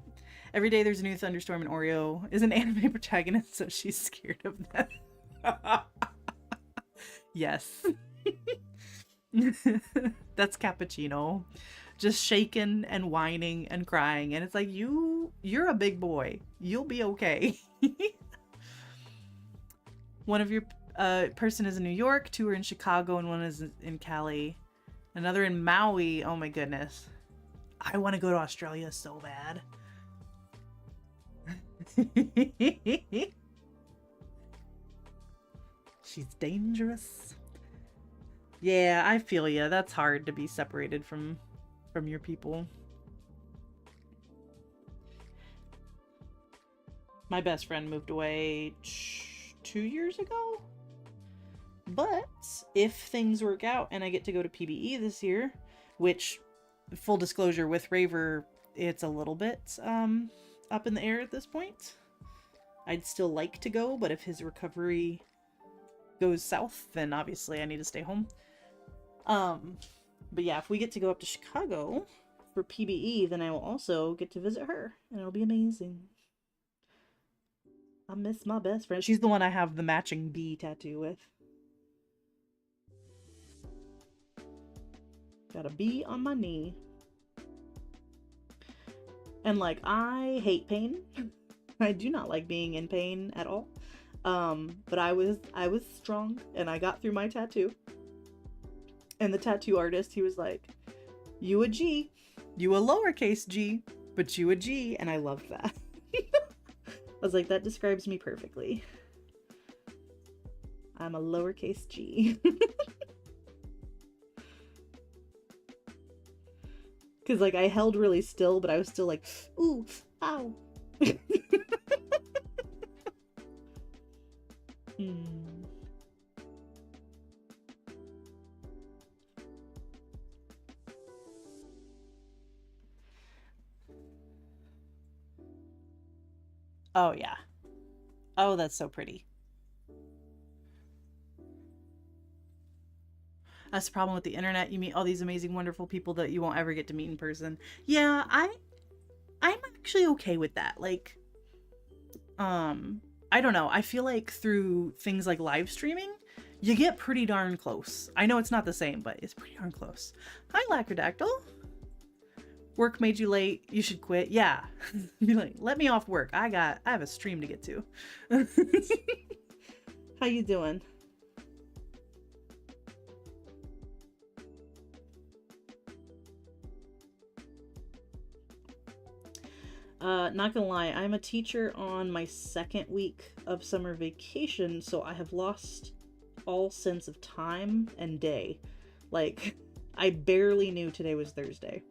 Every day there's a new thunderstorm, and Oreo is an anime protagonist, so she's scared of them. Yes. That's Cappuccino. Just shaking and whining and crying, and it's like, you're a big boy. You'll be okay. One of your person is in New York, 2 are in Chicago, and 1 is in Cali. Another in Maui. Oh my goodness. I want to go to Australia so bad. She's dangerous. Yeah, I feel ya. That's hard to be separated from your people. My best friend moved away 2 years ago. But if things work out and I get to go to PBE this year, which, full disclosure, with Raver, it's a little bit up in the air at this point. I'd still like to go, but if his recovery goes south, then obviously I need to stay home. But yeah, if we get to go up to Chicago for PBE, then I will also get to visit her, and it'll be amazing. I miss my best friend. She's the one I have the matching bee tattoo with. Got a bee on my knee. And like, I hate pain. I do not like being in pain at all. But I was strong, and I got through my tattoo. And the tattoo artist, he was like, you a G. You a lowercase g, but you a G. And I loved that. I was like, that describes me perfectly. I'm a lowercase g. Because, like, I held really still, but I was still like, ooh, ow. Oh, yeah. Oh, that's so pretty. That's the problem with the internet. You meet all these amazing, wonderful people that you won't ever get to meet in person. Yeah, I'm actually okay with that. Like, I don't know. I feel like through things like live streaming, you get pretty darn close. I know it's not the same, but it's pretty darn close. Hi, Lacrodactyl. Work made you late. You should quit. Yeah. Be like, let me off work. I have a stream to get to. How you doing? Not gonna lie, I'm a teacher on my 2nd week of summer vacation, so I have lost all sense of time and day. Like, I barely knew today was Thursday.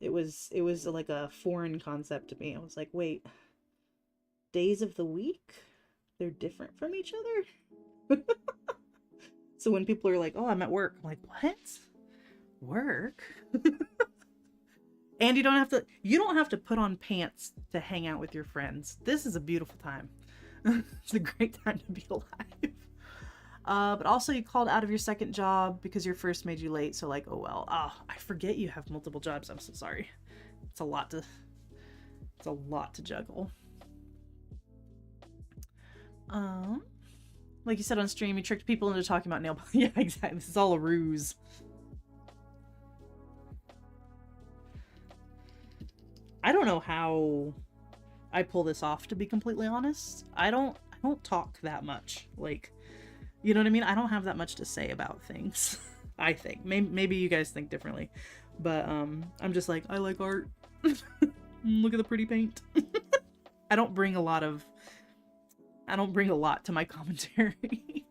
It was like a foreign concept to me. I was like, wait, days of the week? They're different from each other? So when people are like, oh, I'm at work, I'm like, what? Work? And you don't have to put on pants to hang out with your friends. This is a beautiful time. It's a great time to be alive. But also you called out of your 2nd job because your 1st made you late. So like, oh well. Oh, I forget you have multiple jobs. I'm so sorry. It's a lot to juggle. Like you said on stream, you tricked people into talking about nail polish. Yeah, exactly. This is all a ruse. I don't know how I pull this off, to be completely honest. I don't talk that much. Like, you know what I mean? I don't have that much to say about things. I think. Maybe you guys think differently. But I'm just like, I like art. Look at the pretty paint. I don't bring a lot to my commentary.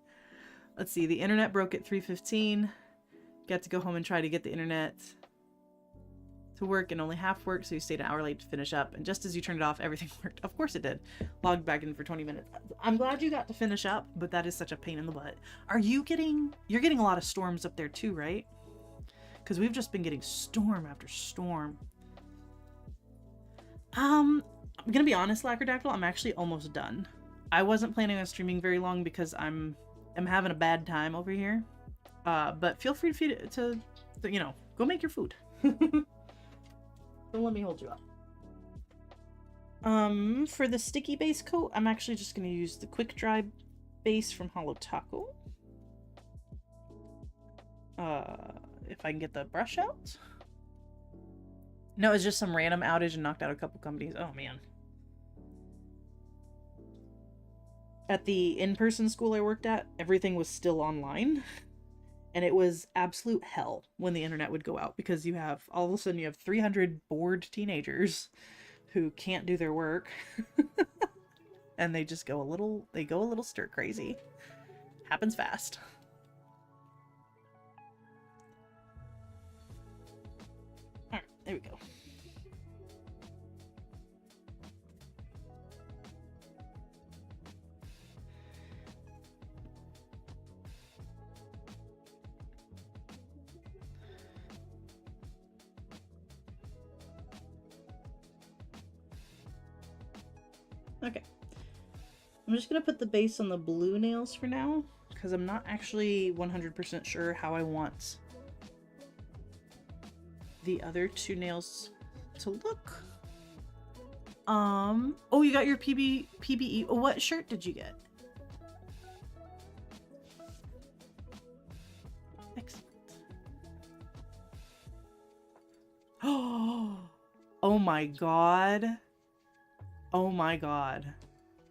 Let's see, the internet broke at 3:15. Got to go home and try to get the internet to work, and only half worked, so you stayed an hour late to finish up. And just as you turned it off, everything worked. Of course it did. Logged back in for 20 minutes. I'm glad you got to finish up, but that is such a pain in the butt. You're getting a lot of storms up there too, right? Because we've just been getting storm after storm. I'm gonna be honest, Lacrodactyl, I'm actually almost done. I wasn't planning on streaming very long because I'm having a bad time over here. But feel free to you know, go make your food. Don't let me hold you up. For the sticky base coat, I'm actually just going to use the quick dry base from Holo Taco. If I can get the brush out. No, it's just some random outage and knocked out a couple companies. Oh, man. At the in-person school I worked at, everything was still online. And it was absolute hell when the internet would go out, because you have, all of a sudden you have 300 bored teenagers who can't do their work. And they just go a little stir crazy. Happens fast. All right, there we go. Okay, I'm just gonna put the base on the blue nails for now, because I'm not actually 100% sure how I want the other two nails to look. Oh, you got your PBE. Oh, what shirt did you get? Excellent. Oh my god. Oh my god.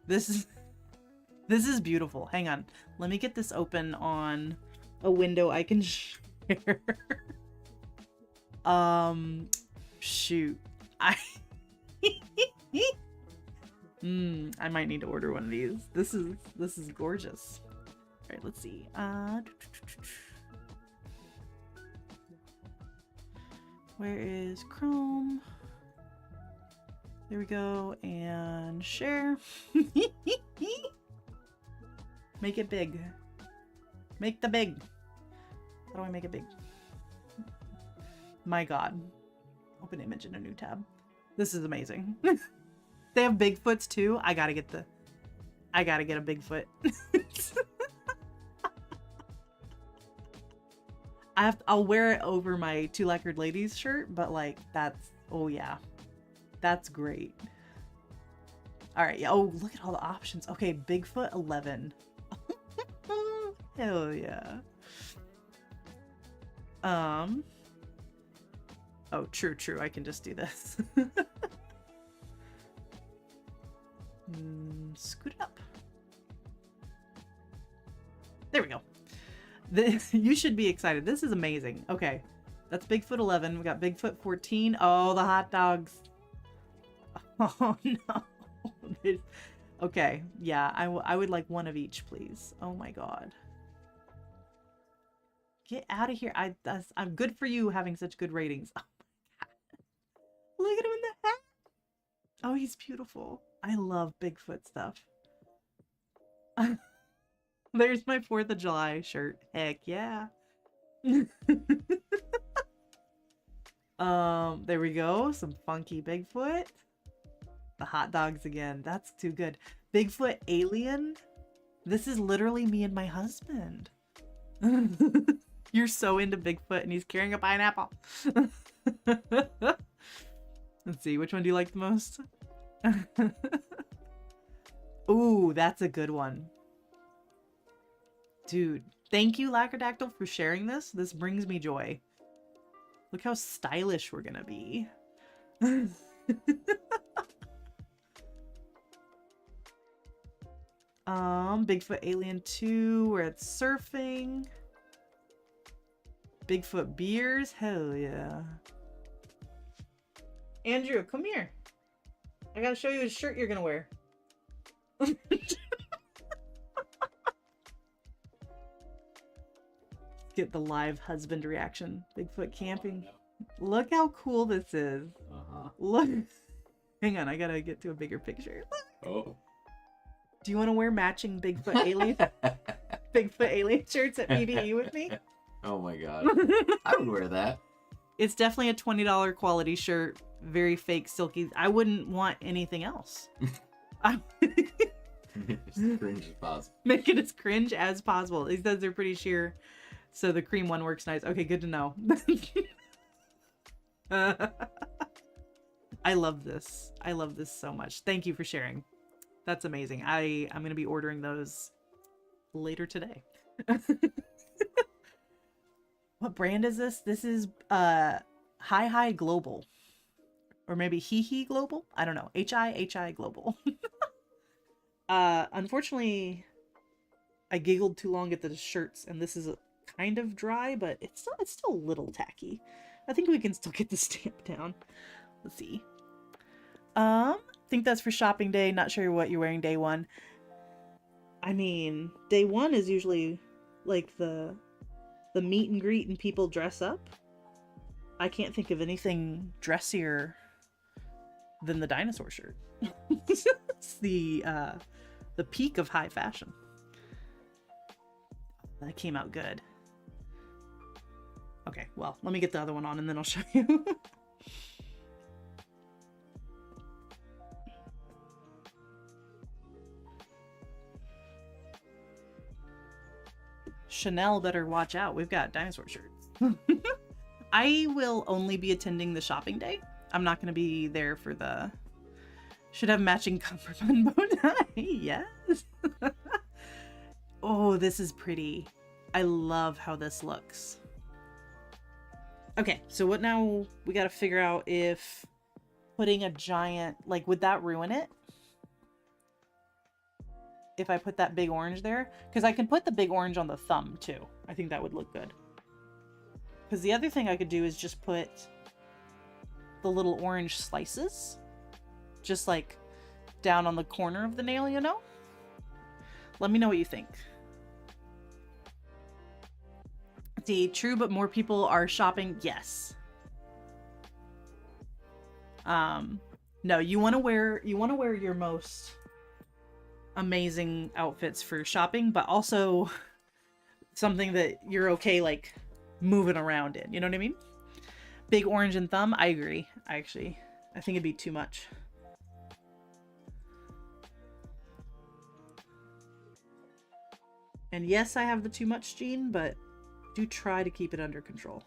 This is beautiful. Hang on. Let me get this open on a window I can share. Shoot. I might need to order one of these. This is gorgeous. All right, let's see. Where is Chrome? There we go, and share. Make it big. Make the big. How do I make it big? My god. Open image in a new tab. This is amazing. They have Bigfoots too. I gotta get a Bigfoot. I'll wear it over my Two Lacquered Ladies shirt, but like oh yeah. That's great. All right, yeah. Oh, look at all the options. Okay, Bigfoot 11. Hell yeah. Oh, true. I can just do this. Scoot up. There we go. You should be excited. This is amazing. Okay, that's Bigfoot 11. We got Bigfoot 14. Oh, the hot dogs. Oh no. Okay, yeah, I would like one of each, please. Oh my god. Get out of here. I'm good for you having such good ratings. Oh my god. Look at him in the hat. Oh, he's beautiful. I love Bigfoot stuff. There's my 4th of July shirt. Heck yeah. There we go. Some funky Bigfoot. The hot dogs again. That's too good. Bigfoot alien. This is literally me and my husband. You're so into Bigfoot and he's carrying a pineapple. Let's see. Which one do you like the most? Ooh, that's a good one. Dude, thank you, Lacrodactyl, for sharing this. This brings me joy. Look how stylish we're gonna be. Bigfoot Alien 2, where it's surfing. Bigfoot beers, hell yeah. Andrew, come here. I gotta show you a shirt you're gonna wear. Get the live husband reaction. Bigfoot camping. Look how cool this is. Look. Hang on, I gotta get to a bigger picture. Oh. Do you want to wear matching Bigfoot alien shirts at PBE with me? Oh my god. I would wear that. It's definitely a $20 quality shirt. Very fake, silky. I wouldn't want anything else. As cringe as possible. Make it as cringe as possible. He says they're pretty sheer, so the cream one works nice. Okay, good to know. I love this. I love this so much. Thank you for sharing. That's amazing. I'm gonna be ordering those later today. What brand is this? This is Hi Global. Or maybe He Global? I don't know. HI Global. Unfortunately, I giggled too long at the shirts, and this is kind of dry, but it's still a little tacky. I think we can still get the stamp down. Let's see. Think that's for shopping day. Not sure what you're wearing day one. I mean, day one is usually like the meet and greet and people dress up. I can't think of anything dressier than the dinosaur shirt. It's the peak of high fashion. That came out good. Okay, well, let me get the other one on and then I'll show you. Chanel better watch out. We've got dinosaur shirts. I will only be attending the shopping day. I'm not going to be there for the... Should have matching cummerbund bow tie. Yes. Oh, this is pretty. I love how this looks. Okay, so what now? We got to figure out if putting a giant... Like, would that ruin it? If I put that big orange there? Because I can put the big orange on the thumb, too. I think that would look good. Because the other thing I could do is just put the little orange slices. Just like down on the corner of the nail, you know? Let me know what you think. See, true, but more people are shopping. Yes. No, you want to wear your most amazing outfits for shopping, but also something that you're okay like moving around in. You know what I mean? Big orange and thumb. I agree. I think it'd be too much. And yes, I have the too much gene, but do try to keep it under control.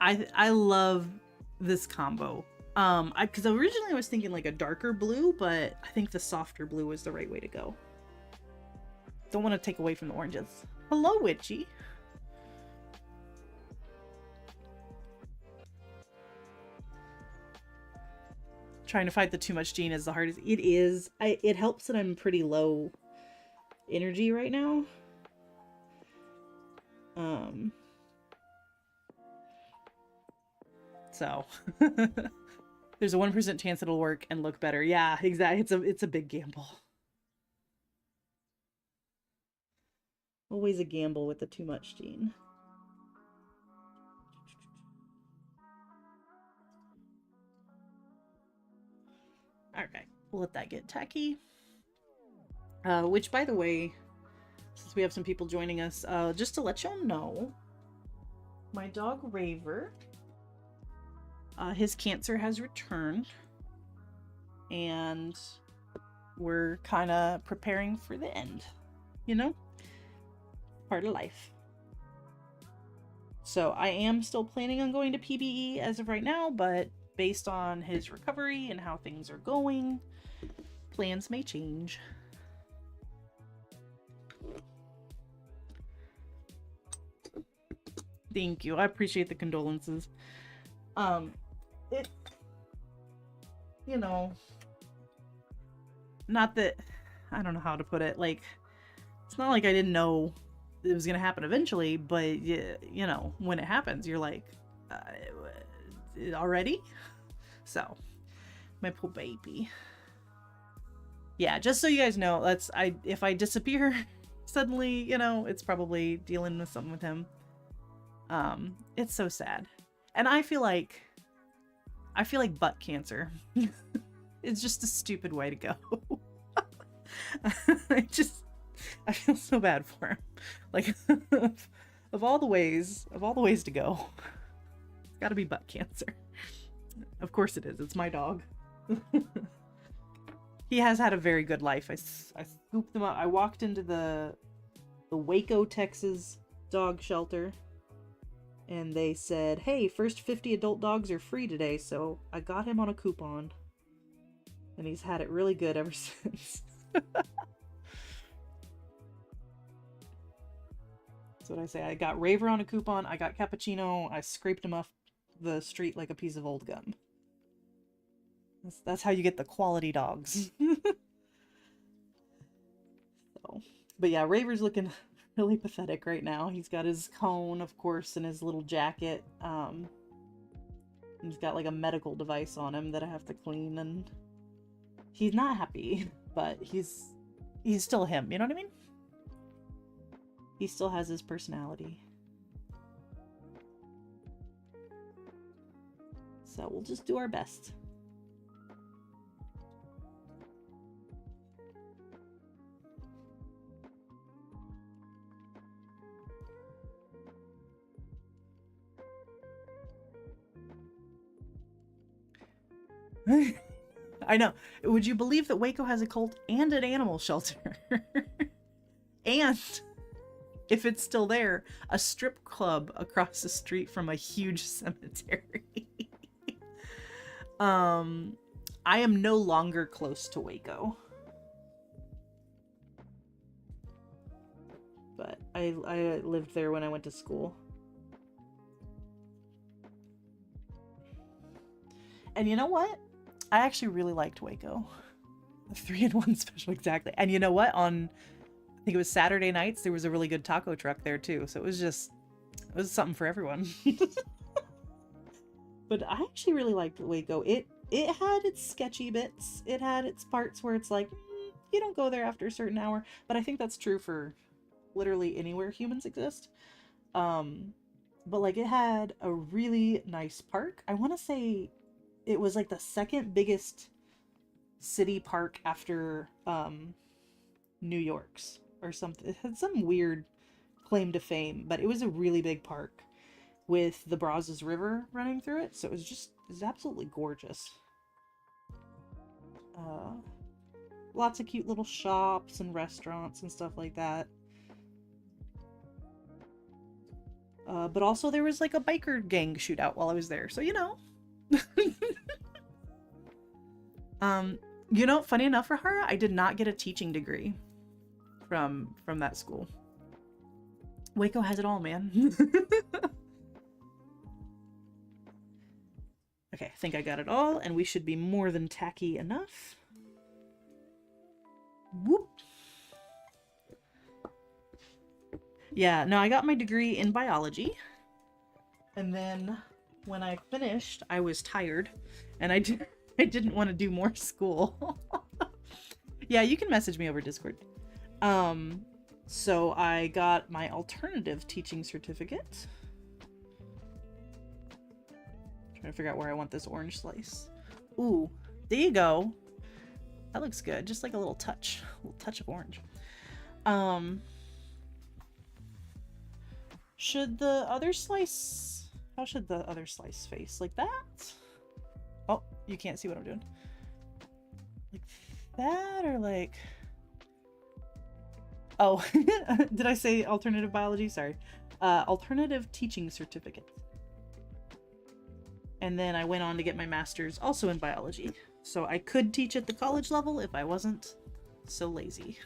I love this combo. Because originally I was thinking like a darker blue, but I think the softer blue is the right way to go. Don't want to take away from the oranges. Hello, Witchy. Trying to fight the too much gene is the hardest. It is. It helps that I'm pretty low energy right now. So there's a 1% chance it'll work and look better. Yeah, exactly. It's a big gamble. Always a gamble with the too much gene. Okay, we'll let that get tacky. Which, by the way, since we have some people joining us, just to let y'all know, my dog Raver, his cancer has returned, and we're kind of preparing for the end, you know? Part of life. So I am still planning on going to PBE as of right now, but based on his recovery and how things are going, plans may change. Thank you. I appreciate the condolences. You know, not that, I don't know how to put it, like, it's not like I didn't know it was gonna happen eventually, but you know, when it happens, you're like, already. So, my poor baby. Yeah, just so you guys know, if I disappear suddenly, you know, it's probably dealing with something with him. It's so sad. And I feel like butt cancer. It's just a stupid way to go. I feel so bad for him. Like of all the ways to go, it's got to be butt cancer. Of course it is. It's my dog. He has had a very good life. I scooped him up. I walked into the Waco, Texas dog shelter, and they said, "Hey, first 50 adult dogs are free today." So I got him on a coupon, and he's had it really good ever since. That's what I say. I got Raver on a coupon. I got Cappuccino. I scraped him off the street like a piece of old gum. That's how you get the quality dogs. So, but yeah, Raver's looking really pathetic right now. He's got his cone, of course, and his little jacket. He's got like a medical device on him that I have to clean, and he's not happy, but he's still him, you know what I mean? He still has his personality. So we'll just do our best. I know. Would you believe that Waco has a cult and an animal shelter? And, if it's still there, a strip club across the street from a huge cemetery. I am no longer close to Waco. But I lived there when I went to school. And you know what? I actually really liked Waco. The 3-in-1 special, exactly. And you know what? I think it was Saturday nights, there was a really good taco truck there too. So it was something for everyone. But I actually really liked Waco. It had its sketchy bits. It had its parts where it's like, you don't go there after a certain hour. But I think that's true for literally anywhere humans exist. But like, it had a really nice park. I want to say it was like the second biggest city park after New York's or something. It had some weird claim to fame, but it was a really big park with the Brazos River running through it. So it was absolutely gorgeous. Lots of cute little shops and restaurants and stuff like that. But also there was like a biker gang shootout while I was there. So, you know. You know, funny enough for her, I did not get a teaching degree from that school. Waco has it all, man. Okay, I think I got it all, and we should be more than tacky enough. Whoop. Yeah, no, I got my degree in biology, and then when I finished, I was tired, and I didn't want to do more school. Yeah, you can message me over Discord. So I got my alternative teaching certificate. Trying to figure out where I want this orange slice. Ooh, there you go. That looks good. Just like a little touch of orange. Should the other slice... How should the other slice face? Like that? Oh, you can't see what I'm doing. Like that, or like... Oh, did I say alternative biology? Sorry. Alternative teaching certificate. And then I went on to get my master's also in biology. So I could teach at the college level if I wasn't so lazy.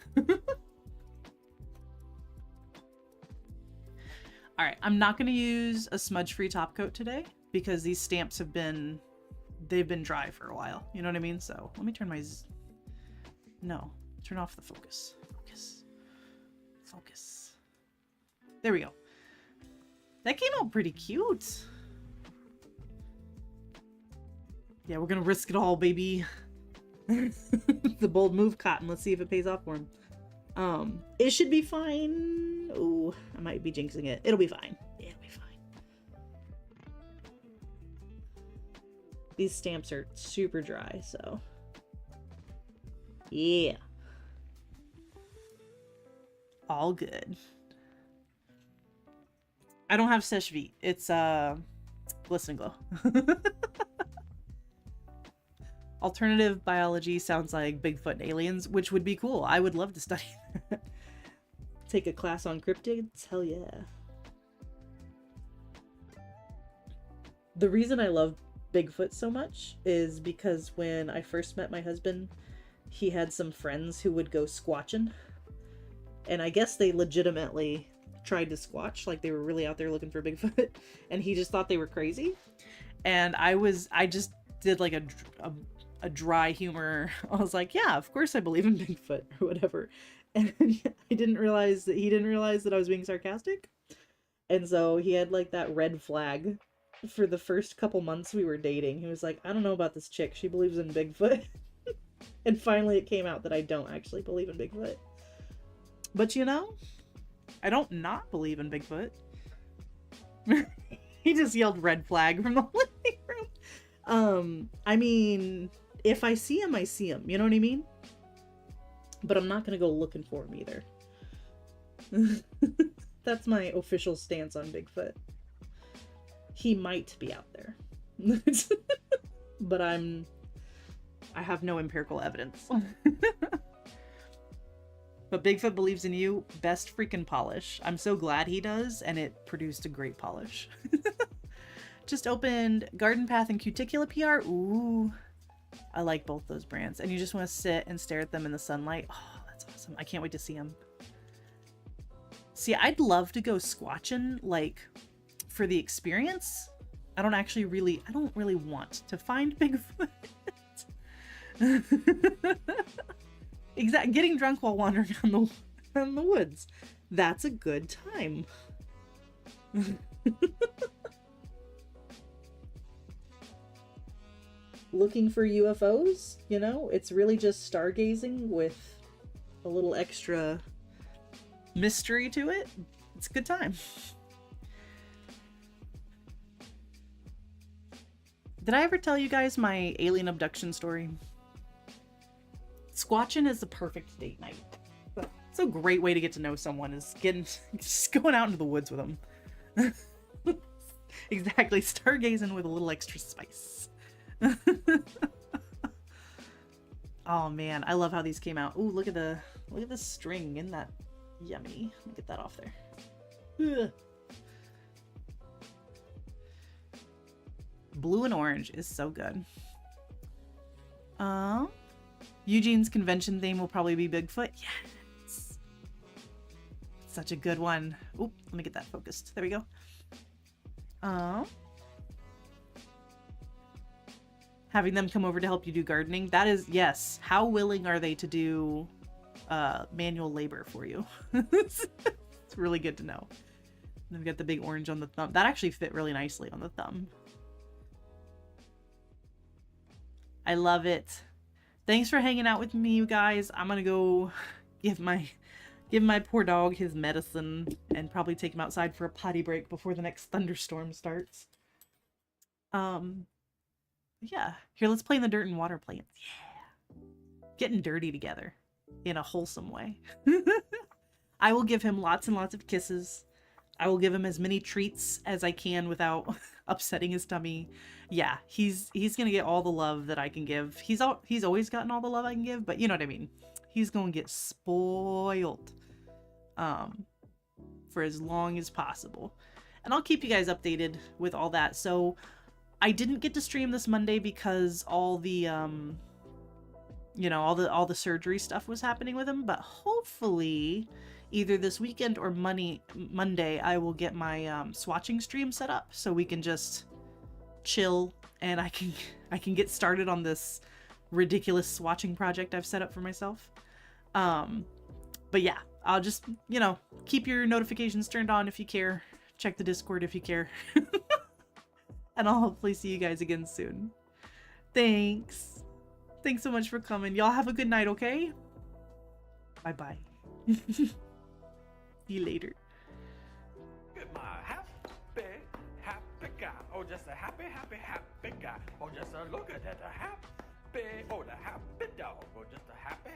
Alright, I'm not going to use a smudge-free top coat today because these stamps they've been dry for a while. You know what I mean? So let me turn my... No, turn off the focus. Focus. There we go. That came out pretty cute. Yeah, we're gonna risk it all, baby. The bold move, Cotton. Let's see if it pays off for him. It should be fine. Oh, I might be jinxing it. It'll be fine. Yeah, it'll be fine. These stamps are super dry, so yeah. All good. I don't have Seshvi. It's Glisten Glow. Alternative biology sounds like Bigfoot and aliens, which would be cool. I would love to study that. Take a class on cryptids? Hell yeah. The reason I love Bigfoot so much is because when I first met my husband, he had some friends who would go squatching. And I guess they legitimately tried to squatch, like they were really out there looking for Bigfoot, and he just thought they were crazy. And I just did like a dry humor. I was like, yeah, of course I believe in Bigfoot or whatever. And he didn't realize that I was being sarcastic. And so he had like that red flag for the first couple months we were dating. He was like, I don't know about this chick. She believes in Bigfoot. And finally it came out that I don't actually believe in Bigfoot. But you know, I don't not believe in Bigfoot. He just yelled red flag from the living room. I mean, if I see him, I see him. You know what I mean? But I'm not gonna go looking for him either. That's my official stance on Bigfoot. He might be out there. But I have no empirical evidence. But Bigfoot believes in you. Best freaking polish. I'm so glad he does, and it produced a great polish. Just opened Garden Path and Cuticula PR. Ooh, I like both those brands. And you just want to sit and stare at them in the sunlight. Oh, that's awesome. I can't wait to see them. See, I'd love to go squatching, like, for the experience. I don't really want to find Bigfoot. Getting drunk while wandering on the woods. That's a good time. Looking for UFOs, you know, it's really just stargazing with a little extra mystery to it. It's a good time. Did I ever tell you guys my alien abduction story? Squatching is the perfect date night. It's a great way to get to know someone, is just going out into the woods with them. Exactly, stargazing with a little extra spice. Oh man, I love how these came out. Ooh, look at the string. Isn't that yummy? Let me get that off there. Ugh. Blue and orange is so good. Eugene's convention theme will probably be Bigfoot. Yes. Such a good one. Oop, let me get that focused. There we go. Having them come over to help you do gardening. That is, yes. How willing are they to do manual labor for you? It's really good to know. And they've got the big orange on the thumb. That actually fit really nicely on the thumb. I love it. Thanks for hanging out with me, you guys. I'm gonna go give my poor dog his medicine and probably take him outside for a potty break before the next thunderstorm starts. Yeah. Here, let's play in the dirt and water plants. Yeah. Getting dirty together in a wholesome way. I will give him lots and lots of kisses. I will give him as many treats as I can without upsetting his tummy. Yeah, he's gonna get all the love that I can give. He's always gotten all the love I can give, but you know what I mean. He's gonna get spoiled for as long as possible. And I'll keep you guys updated with all that. So I didn't get to stream this Monday because all the all the surgery stuff was happening with him, but hopefully either this weekend or Monday I will get my swatching stream set up so we can just chill and I can get started on this ridiculous swatching project I've set up for myself. But yeah, I'll just, keep your notifications turned on if you care. Check the Discord if you care. And I'll hopefully see you guys again soon. Thanks. Thanks so much for coming. Y'all have a good night, okay? Bye-bye. See you later. Look at my happy guy. Oh, just a happy guy. Oh, just a look at that, a happy, oh, the happy dog. Oh, just a happy.